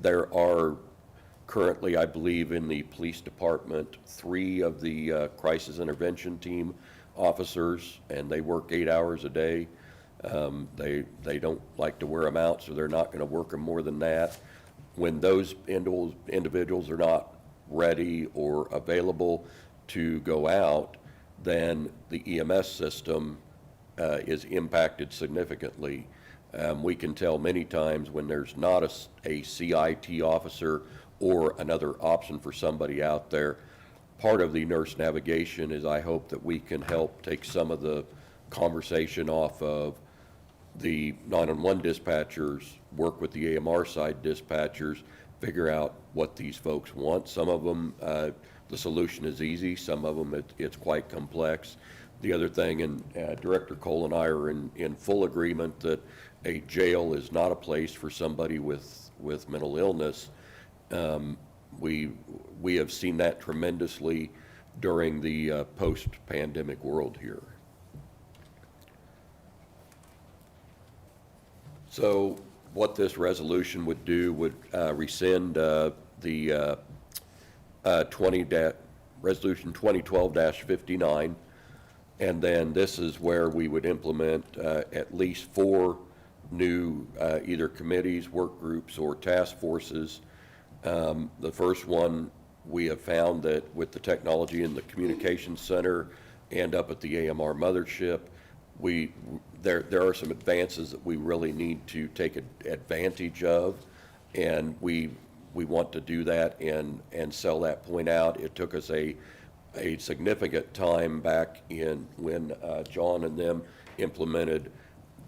There are currently, I believe, in the police department, 3 of the crisis intervention team officers, and they work 8 hours a day. They don't like to wear them out, so they're not going to work them more than that. When those individuals are not ready or available to go out, then the EMS system is impacted significantly. We can tell many times when there's not a CIT officer or another option for somebody out there. Part of the nurse navigation is I hope that we can help take some of the conversation off of the 911 dispatchers, work with the AMR side dispatchers, figure out what these folks want. Some of them, the solution is easy. Some of them, it's quite complex. The other thing, and Director Cole and I are in full agreement that a jail is not a place for somebody with mental illness. We have seen that tremendously during the post-pandemic world here. So what this resolution would do would rescind the Resolution 2012-59, and then this is where we would implement at least 4 new either committees, work groups, or task forces. The first one, we have found that with the technology in the communications center and up at the AMR mothership, there are some advances that we really need to take advantage of, and we want to do that and sell that point out. It took us a significant time back in when John and them implemented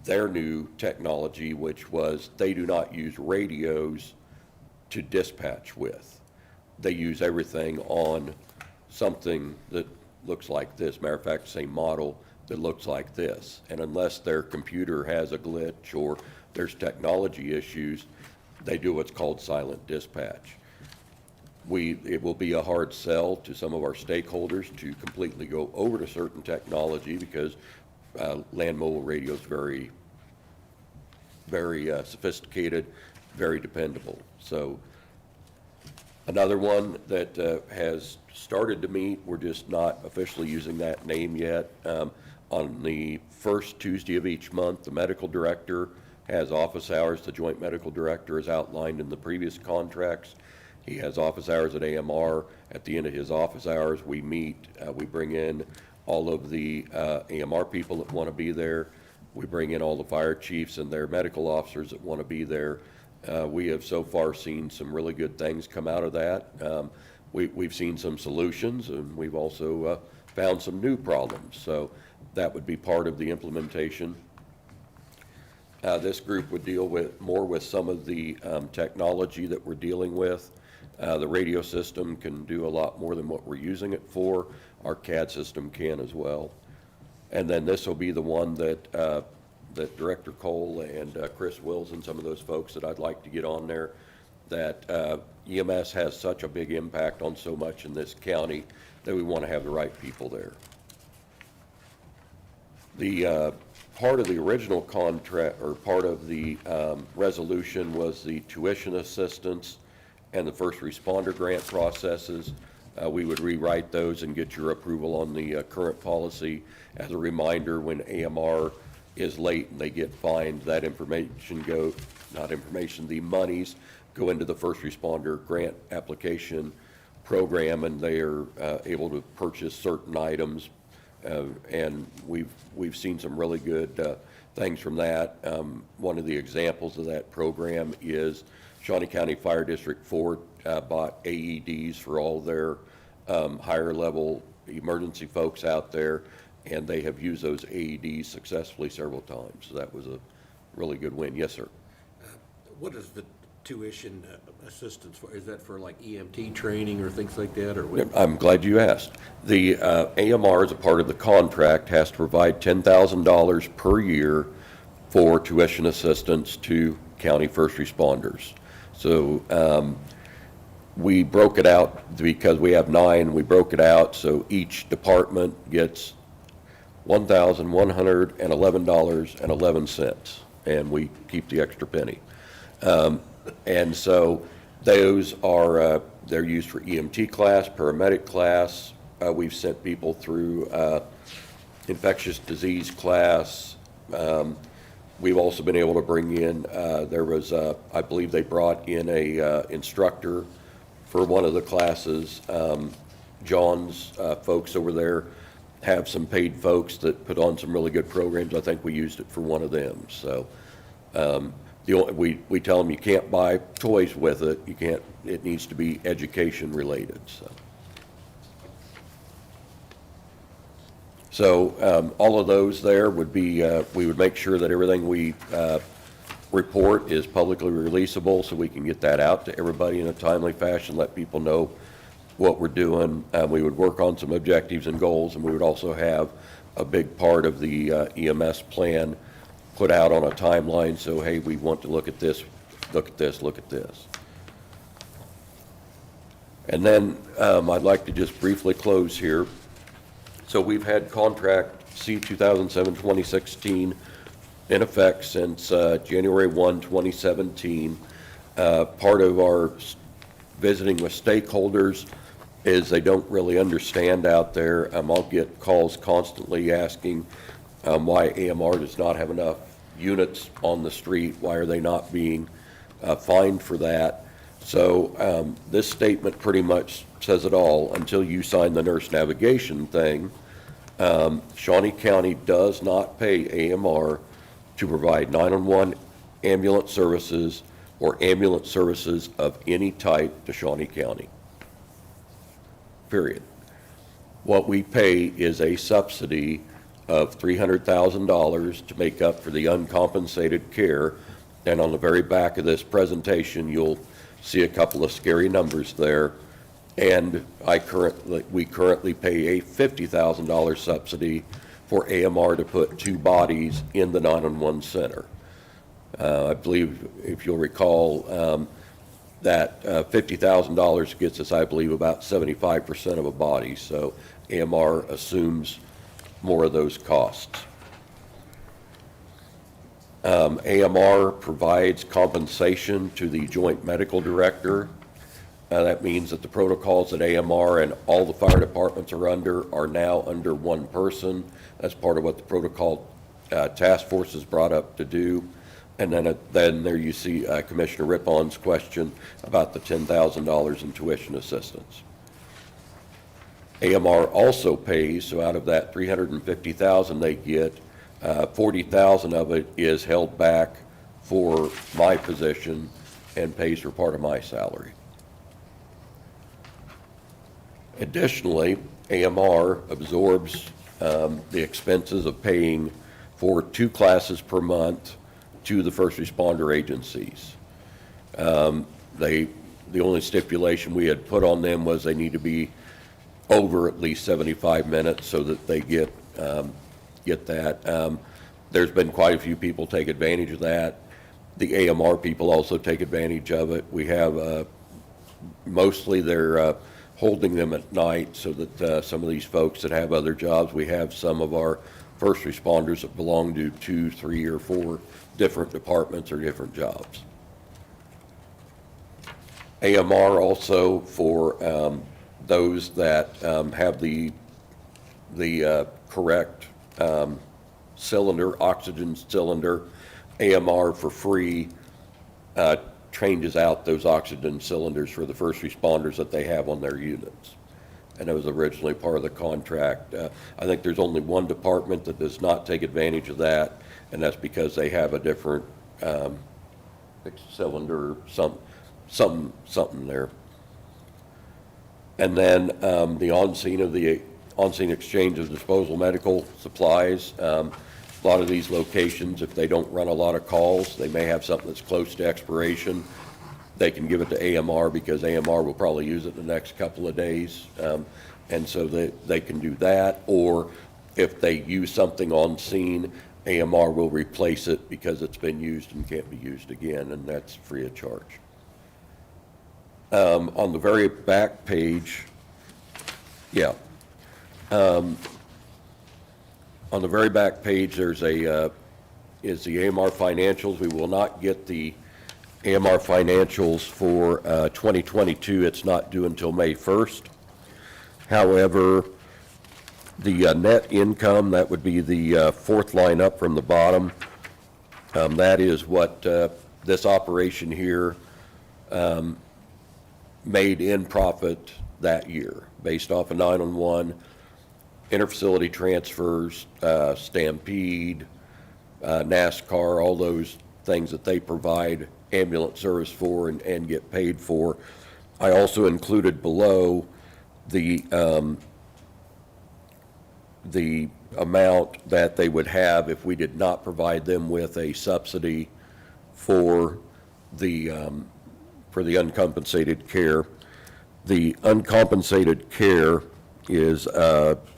their new technology, which was they do not use radios to dispatch with. They use everything on something that looks like this. Matter of fact, same model that looks like this. And unless their computer has a glitch or there's technology issues, they do what's called silent dispatch. It will be a hard sell to some of our stakeholders to completely go over to certain technology because land mobile radio is very, very sophisticated, very dependable. So another one that has started to meet, we're just not officially using that name yet. On the first Tuesday of each month, the medical director has office hours. The joint medical director is outlined in the previous contracts. He has office hours at AMR. At the end of his office hours, we meet, we bring in all of the AMR people that want to be there. We bring in all the fire chiefs and their medical officers that want to be there. We have so far seen some really good things come out of that. We've seen some solutions, and we've also found some new problems. So that would be part of the implementation. This group would deal more with some of the technology that we're dealing with. The radio system can do a lot more than what we're using it for. Our CAD system can as well. And then this will be the one that that Director Cole and Chris Wills and some of those folks that I'd like to get on there, that EMS has such a big impact on so much in this county that we want to have the right people there. The part of the original contract, or part of the resolution, was the tuition assistance and the first responder grant processes. We would rewrite those and get your approval on the current policy. As a reminder, when AMR is late and they get fined, that information the monies go into the first responder grant application program, and they are able to purchase certain items. And we've seen some really good things from that. One of the examples of that program is Shawnee County Fire District 4 bought AEDs for all their higher level emergency folks out there, and they have used those AEDs successfully several times. So that was a really good win. Yes, sir. What is the tuition assistance for? Is that for like EMT training or things like that, or what? I'm glad you asked. The AMR, as a part of the contract, has to provide $10,000 per year for tuition assistance to county first responders. So we broke it out because we have 9. We broke it out so each department gets $1,111.11, and we keep the extra penny. And so those are, they're used for EMT class, paramedic class. We've sent people through infectious disease class. We've also been able to bring in, there was, I believe they brought in a instructor for one of the classes. John's folks over there have some paid folks that put on some really good programs. I think we used it for one of them. So we tell them you can't buy toys with it. You can't. It needs to be education related. So all of those there would be. We would make sure that everything we report is publicly releasable, so we can get that out to everybody in a timely fashion. Let people know what we're doing. We would work on some objectives and goals, and we would also have a big part of the EMS plan put out on a timeline, so, hey, we want to look at this, look at this, look at this. And then I'd like to just briefly close here. So we've had contract C 2007-2016 in effect since January 1, 2017. Part of our visiting with stakeholders is they don't really understand out there. I'll get calls constantly asking why AMR does not have enough units on the street. Why are they not being fined for that? So this statement pretty much says it all. Until you sign the nurse navigation thing, Shawnee County does not pay AMR to provide 911 ambulance services or ambulance services of any type to Shawnee County. Period. What we pay is a subsidy of $300,000 to make up for the uncompensated care. And on the very back of this presentation, you'll see a couple of scary numbers there. And we currently pay a $50,000 subsidy for AMR to put 2 bodies in the 911 center. I believe, if you'll recall, that $50,000 gets us, I believe, about 75% of a body. So AMR assumes more of those costs. AMR provides compensation to the Joint Medical Director. That means that the protocols that AMR and all the fire departments are now under one person. That's part of what the protocol task force is brought up to do. And then there you see Commissioner Rippon's question about the $10,000 in tuition assistance. AMR also pays, so out of that $350,000 they get, $40,000 of it is held back for my position and pays for part of my salary. Additionally, AMR absorbs the expenses of paying for 2 classes per month to the first responder agencies. The only stipulation we had put on them was they need to be over at least 75 minutes so that they get that. There's been quite a few people take advantage of that. The AMR people also take advantage of it. We have mostly they're holding them at night so that some of these folks that have other jobs, we have some of our first responders that belong to 2, 3, or 4 different departments or different jobs. AMR also, for those that have the correct oxygen cylinder, AMR for free changes out those oxygen cylinders for the first responders that they have on their units. And it was originally part of the contract. I think there's only one department that does not take advantage of that, and that's because they have a different cylinder, something there. And then the on-scene exchange of disposable medical supplies. A lot of these locations, if they don't run a lot of calls, they may have something that's close to expiration. They can give it to AMR because AMR will probably use it the next couple of days. And so they can do that. Or if they use something on scene, AMR will replace it because it's been used and can't be used again, and that's free of charge. On the very back page, on the very back page, there's is the AMR financials. We will not get the AMR financials for 2022. It's not due until May 1st. However, the net income, that would be the fourth line up from the bottom. That is what this operation here made in profit that year, based off of 911, interfacility transfers, Stampede, NASCAR, all those things that they provide ambulance service for and get paid for. I also included below the amount that they would have if we did not provide them with a subsidy for the uncompensated care. The uncompensated care is,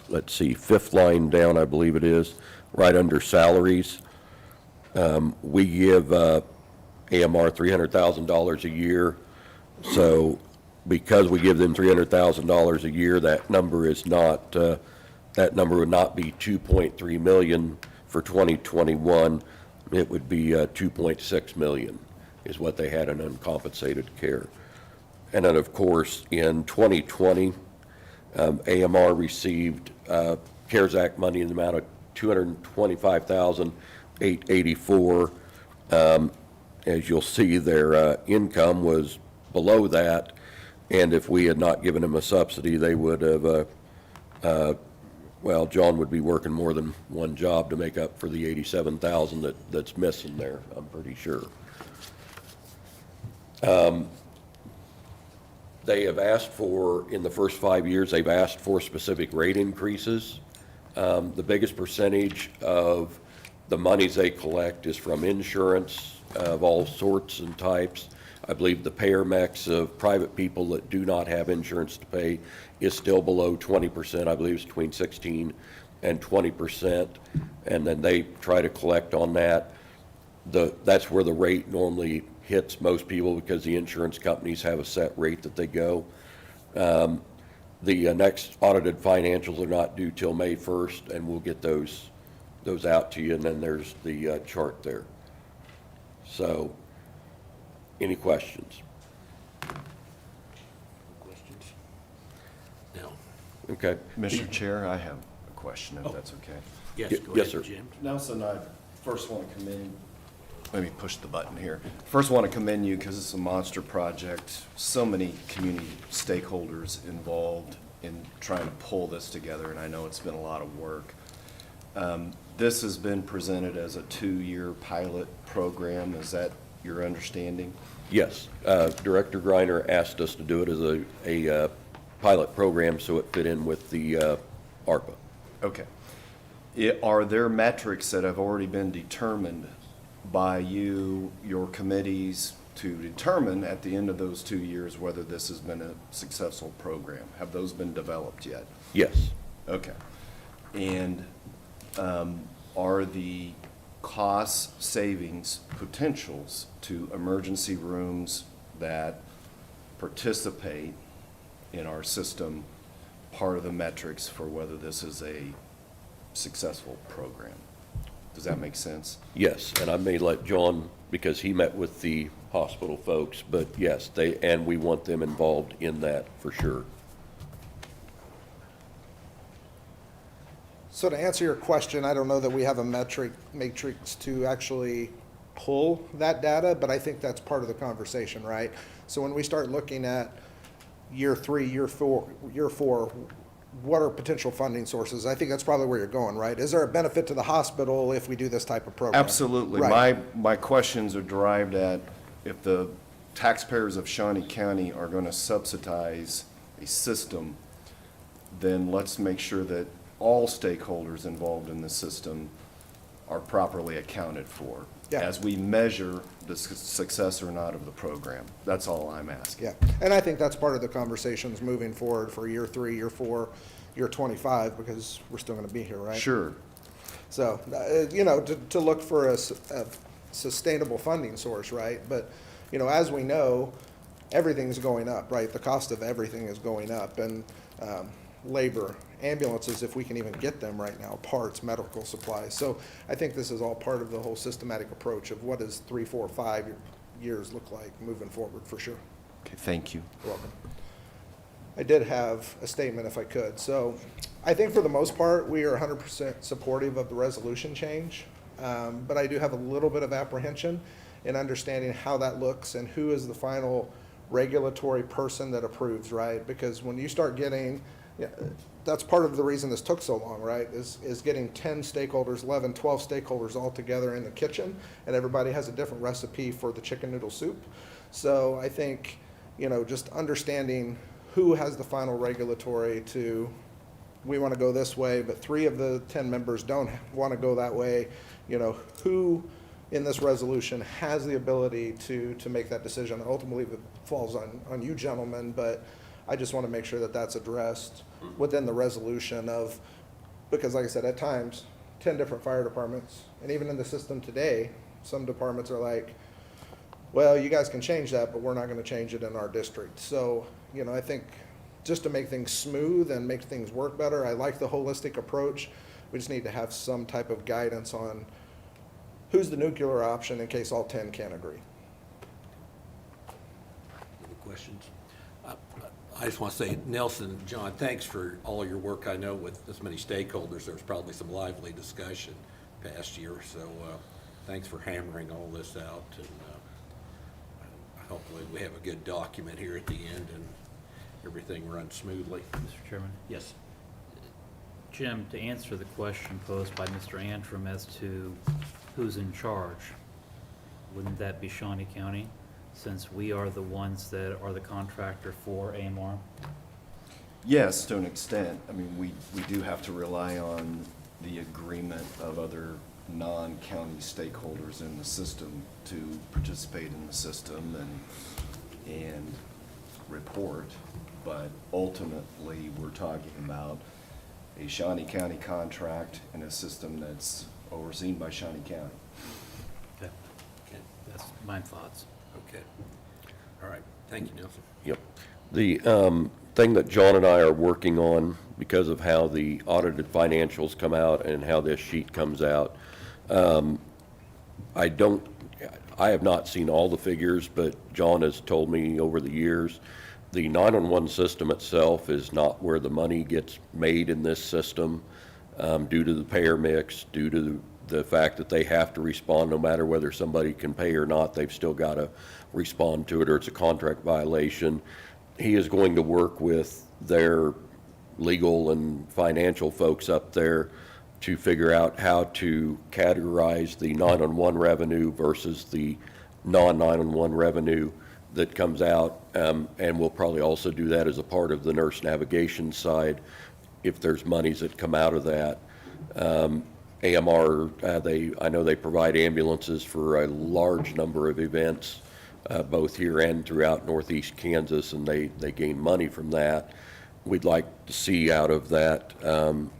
let's see, fifth line down, I believe it is, right under salaries. We give AMR $300,000 a year, so because we give them $300,000 a year, that number is not, that number would not be 2.3 million for 2021. It would be 2.6 million is what they had in uncompensated care. And then, of course, in 2020, AMR received CARES Act money in the amount of $225,884. As you'll see, their income was below that, and if we had not given them a subsidy, they would have, well, John would be working more than one job to make up for the 87,000 that's missing there, I'm pretty sure. They have asked for, in the first 5 years, they've asked for specific rate increases. The biggest percentage of the monies they collect is from insurance of all sorts and types. I believe the payer mix of private people that do not have insurance to pay is still below 20%. I believe it's between 16 and 20%. And then they try to collect on that. That's where the rate normally hits most people because the insurance companies have a set rate that they go. The next audited financials are not due till May 1st, and we'll get those out to you, and then there's the chart there. So, any questions? Questions? No. Okay. Mr. Chair, I have a question, if that's okay. Yes, go Yes, ahead, sir. Jim. Nelson, I first want to commend, let me push the button here. First want to commend you because it's a monster project. So many community stakeholders involved in trying to pull this together, and I know it's been a lot of work. This has been presented as a 2-year pilot program. Is that your understanding? Yes. Director Griner asked us to do it as a pilot program so it fit in with the ARPA. Okay. Are there metrics that have already been determined by you, your committees, to determine at the end of those 2 years whether this has been a successful program? Have those been developed yet? Yes. Okay. And are the cost savings potentials to emergency rooms that participate in our system part of the metrics for whether this is a successful program? Does that make sense? Yes, and I may let John, because he met with the hospital folks, but yes, and we want them involved in that for sure. So to answer your question, I don't know that we have a matrix to actually pull that data, but I think that's part of the conversation, right? So when we start looking at year 3, year 4, what are potential funding sources? I think that's probably where you're going, right? Is there a benefit to the hospital if we do this type of program? Absolutely. Right. My questions are derived at if the taxpayers of Shawnee County are going to subsidize a system, then let's make sure that all stakeholders involved in the system are properly accounted for Yeah. as we measure the success or not of the program. That's all I'm asking. Yeah, and I think that's part of the conversations moving forward for year 3, year 4, year 25, because we're still gonna be here, right? Sure. So, you know, to look for a sustainable funding source, right? But, you know, as we know, everything's going up, right? The cost of everything is going up, and labor, ambulances, if we can even get them right now, parts, medical supplies. So I think this is all part of the whole systematic approach of what does 3, 4, 5 years look like moving forward, for sure. Okay, thank you. You're welcome. I did have a statement if I could. So I think for the most part, we are 100% supportive of the resolution change. But I do have a little bit of apprehension in understanding how that looks and who is the final regulatory person that approves, right? Because when you start getting, that's part of the reason this took so long, right? Is getting 10 stakeholders, 11, 12 stakeholders all together in the kitchen, and everybody has a different recipe for the chicken noodle soup. So I think, you know, just understanding who has the final regulatory to, we want to go this way, but 3 of the 10 members don't want to go that way. You know, who in this resolution has the ability to make that decision? Ultimately, it falls on you gentlemen, but I just want to make sure that that's addressed within the resolution of, because like I said, at times, 10 different fire departments, and even in the system today, Some departments are like, well, you guys can change that, but we're not gonna change it in our district. So, you know, I think just to make things smooth and make things work better, I like the holistic approach. We just need to have some type of guidance on who's the nuclear option in case all 10 can't agree. Any questions? I just want to say, Nelson, John, thanks for all your work. I know with this many stakeholders, there was probably some lively discussion past year, so thanks for hammering all this out, and hopefully we have a good document here at the end and everything runs smoothly. Mr. Chairman? Yes. Jim, to answer the question posed by Mr. Antrim as to who's in charge, wouldn't that be Shawnee County, since we are the ones that are the contractor for AMR? Yes, to an extent. I mean, we do have to rely on the agreement of other non-county stakeholders in the system to participate in the system and report. But ultimately, we're talking about a Shawnee County contract and a system that's overseen by Shawnee County. Okay. Okay. That's my thoughts. Okay. All right. Thank you, Nelson. Yep. The thing that John and I are working on, because of how the audited financials come out and how this sheet comes out, I have not seen all the figures, but John has told me over the years, the 911 system itself is not where the money gets made in this system, due to the payer mix, due to the fact that they have to respond no matter whether somebody can pay or not. They've still got to respond to it, or it's a contract violation. He is going to work with their legal and financial folks up there to figure out how to categorize the 911 revenue versus the non-911 revenue that comes out. And we'll probably also do that as a part of the nurse navigation side, if there's monies that come out of that. AMR, I know they provide ambulances for a large number of events, both here and throughout northeast Kansas, and they gain money from that. We'd like to see out of that,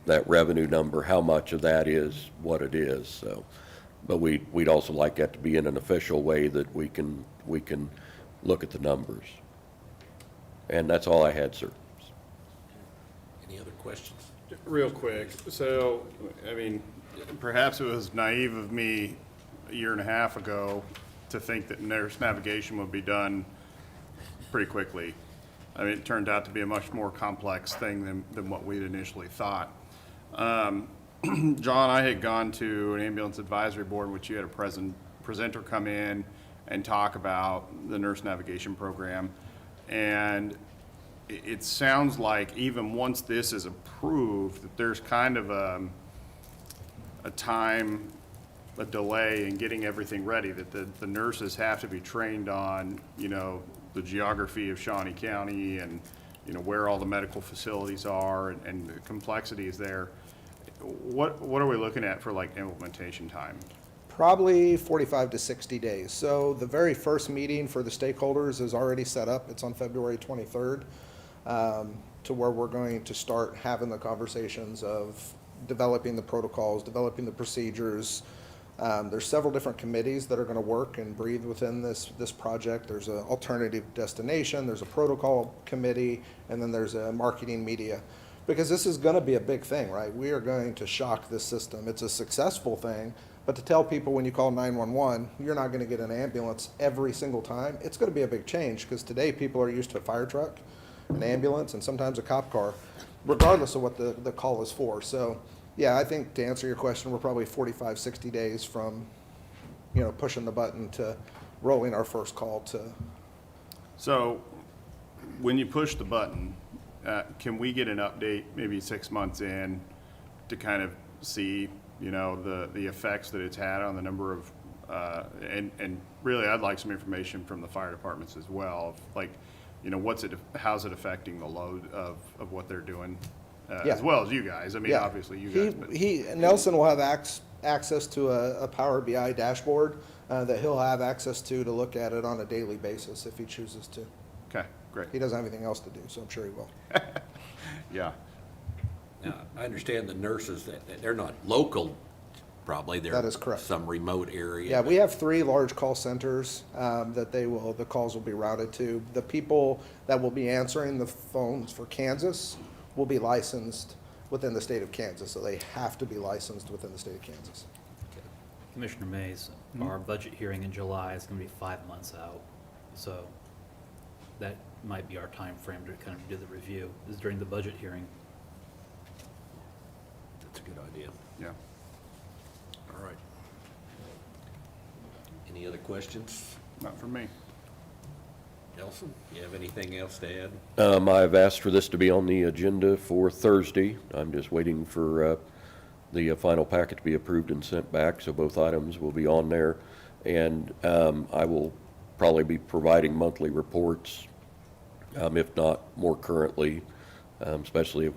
that revenue number, how much of that is what it is. So, but we'd also like that to be in an official way that we can look at the numbers. And that's all I had, sir. Any other questions? Real quick, so, I mean, perhaps it was naive of me a year and a half ago to think that nurse navigation would be done pretty quickly. I mean, it turned out to be a much more complex thing than what we'd initially thought. John, I had gone to an ambulance advisory board in which you had a presenter come in and talk about the nurse navigation program. And it sounds like even once this is approved, that there's kind of a delay in getting everything ready, that the nurses have to be trained on, you know, the geography of Shawnee County and, you know, where all the medical facilities are and the complexities there. What are we looking at for like implementation time? Probably 45 to 60 days. So the very first meeting for the stakeholders is already set up. It's on February 23rd, to where we're going to start having the conversations of developing the protocols, developing the procedures. There's several different committees that are going to work and breathe within this project. There's an alternative destination, there's a protocol committee, and then there's a marketing media. Because this is going to be a big thing, right? We are going to shock this system. It's a successful thing, but to tell people when you call 911, you're not going to get an ambulance every single time, it's going to be a big change, because today people are used to a fire truck, an ambulance, and sometimes a cop car, regardless of what the call is for. So, yeah, I think to answer your question, we're probably 45, 60 days from, you know, pushing the button to rolling our first call to. So when you push the button, can we get an update maybe 6 months in to kind of see, you know, the effects that it's had on the number of, and really I'd like some information from the fire departments as well, like, you know, how's it affecting the load of what they're doing? Yeah. As well as you guys. I mean, Yeah. obviously you guys. But Nelson will have access to a Power BI dashboard that he'll have access to look at it on a daily basis if he chooses to. Okay, great. He doesn't have anything else to do, so I'm sure he will. Yeah. Now, I understand the nurses, that they're not local probably. They're That is correct. some remote area. Yeah, we have 3 large call centers that the calls will be routed to. The people that will be answering the phones for Kansas will be licensed within the state of Kansas, so they have to be licensed within the state of Kansas. Commissioner Mays, our budget hearing in July is gonna be 5 months out, so that might be our time frame to kind of do the review, is during the budget hearing. That's a good idea. Yeah. All right. Any other questions? Not for me. Nelson, you have anything else to add? I've asked for this to be on the agenda for Thursday. I'm just waiting for the final packet to be approved and sent back, so both items will be on there. And I will probably be providing monthly reports, if not more currently, especially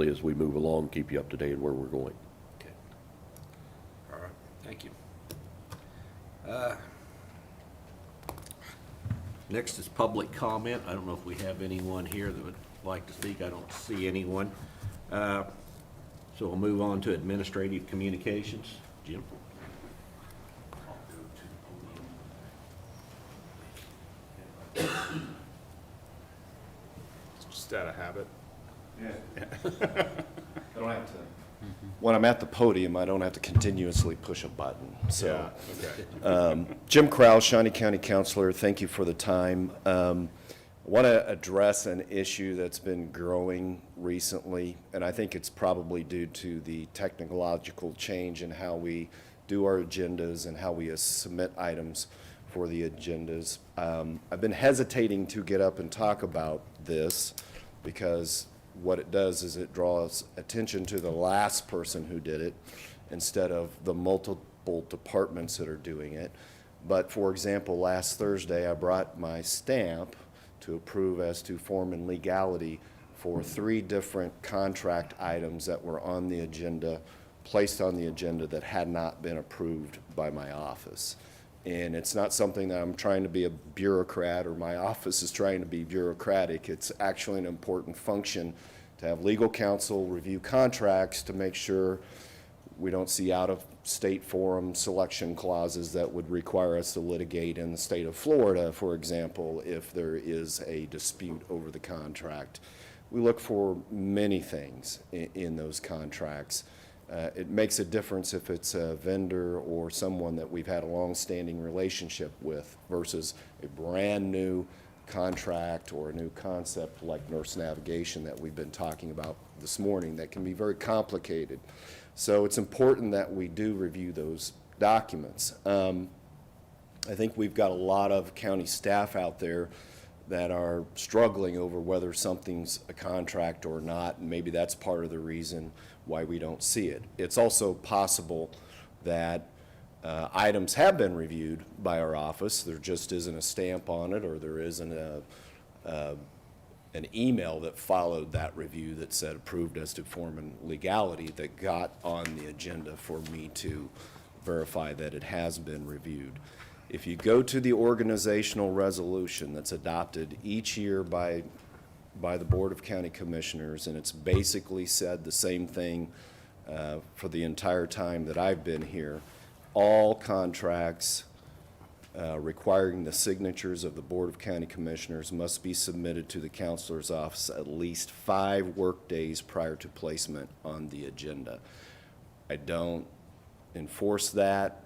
as we move along, keep you up to date where we're going. Okay. All right, thank you. Next is public comment. I don't know if we have anyone here that would like to speak. I don't see anyone. So we'll move on to administrative communications. Jim? Just out of habit. I don't have to, when I'm at the podium, I don't have to continuously push a button, so. Yeah, okay. Jim Krause, Shawnee County Councilor, thank you for the time. I want to address an issue that's been growing recently, and I think it's probably due to the technological change in how we do our agendas and how we submit items for the agendas. I've been hesitating to get up and talk about this because what it does is it draws attention to the last person who did it instead of the multiple departments that are doing it. But for example, last Thursday, I brought my stamp to approve as to form and legality for 3 different contract items that were on the agenda, placed on the agenda that had not been approved by my office. And it's not something that I'm trying to be a bureaucrat or my office is trying to be bureaucratic. It's actually an important function to have legal counsel review contracts to make sure we don't see out-of-state forum selection clauses that would require us to litigate in the state of Florida, for example, if there is a dispute over the contract. We look for many things in those contracts. It makes a difference if it's a vendor or someone that we've had a long-standing relationship with versus a brand-new contract or a new concept like nurse navigation that we've been talking about this morning that can be very complicated. So it's important that we do review those documents. I think we've got a lot of county staff out there that are struggling over whether something's a contract or not, and maybe that's part of the reason why we don't see it. It's also possible that items have been reviewed by our office. There just isn't a stamp on it, or there isn't an email that followed that review that said approved as to form and legality that got on the agenda for me to verify that it has been reviewed. If you go to the organizational resolution that's adopted each year by the Board of County Commissioners, and it's basically said the same thing for the entire time that I've been here, all contracts requiring the signatures of the Board of County Commissioners must be submitted to the counselor's office at least 5 work days prior to placement on the agenda. I don't enforce that.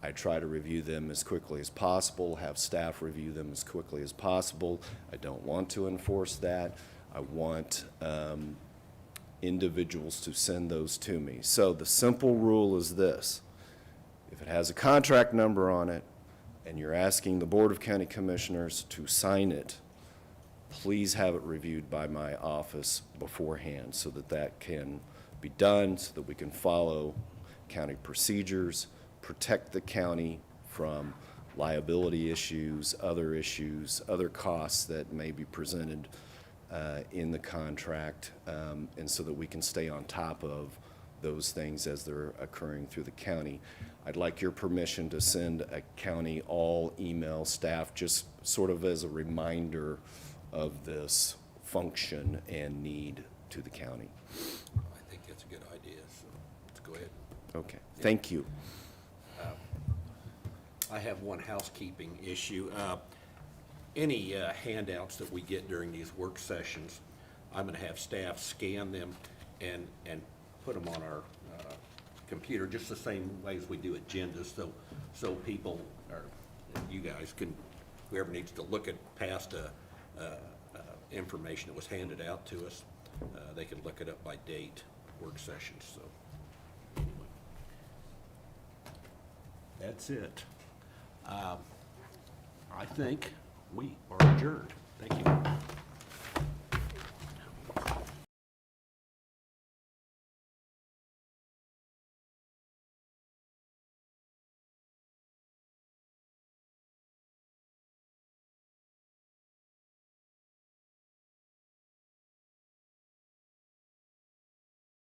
I try to review them as quickly as possible, have staff review them as quickly as possible. I don't want to enforce that. I want individuals to send those to me. So the simple rule is this: if it has a contract number on it and you're asking the Board of County Commissioners to sign it, please have it reviewed by my office beforehand so that that can be done, so that we can follow county procedures, protect the county from liability issues, other costs that may be presented in the contract, and so that we can stay on top of those things as they're occurring through the county. I'd like your permission to send a county all email staff just sort of as a reminder of this function and need to the county. I think that's a good idea, so let's go ahead. Okay, thank you. I have one housekeeping issue. Any handouts that we get during these work sessions, I'm going to have staff scan them and put them on our computer, just the same way as we do agendas, so people, or you guys can, whoever needs to look at past information that was handed out to us, they can look it up by date, work sessions, so. Anyway. That's it. I think we are adjourned. Thank you.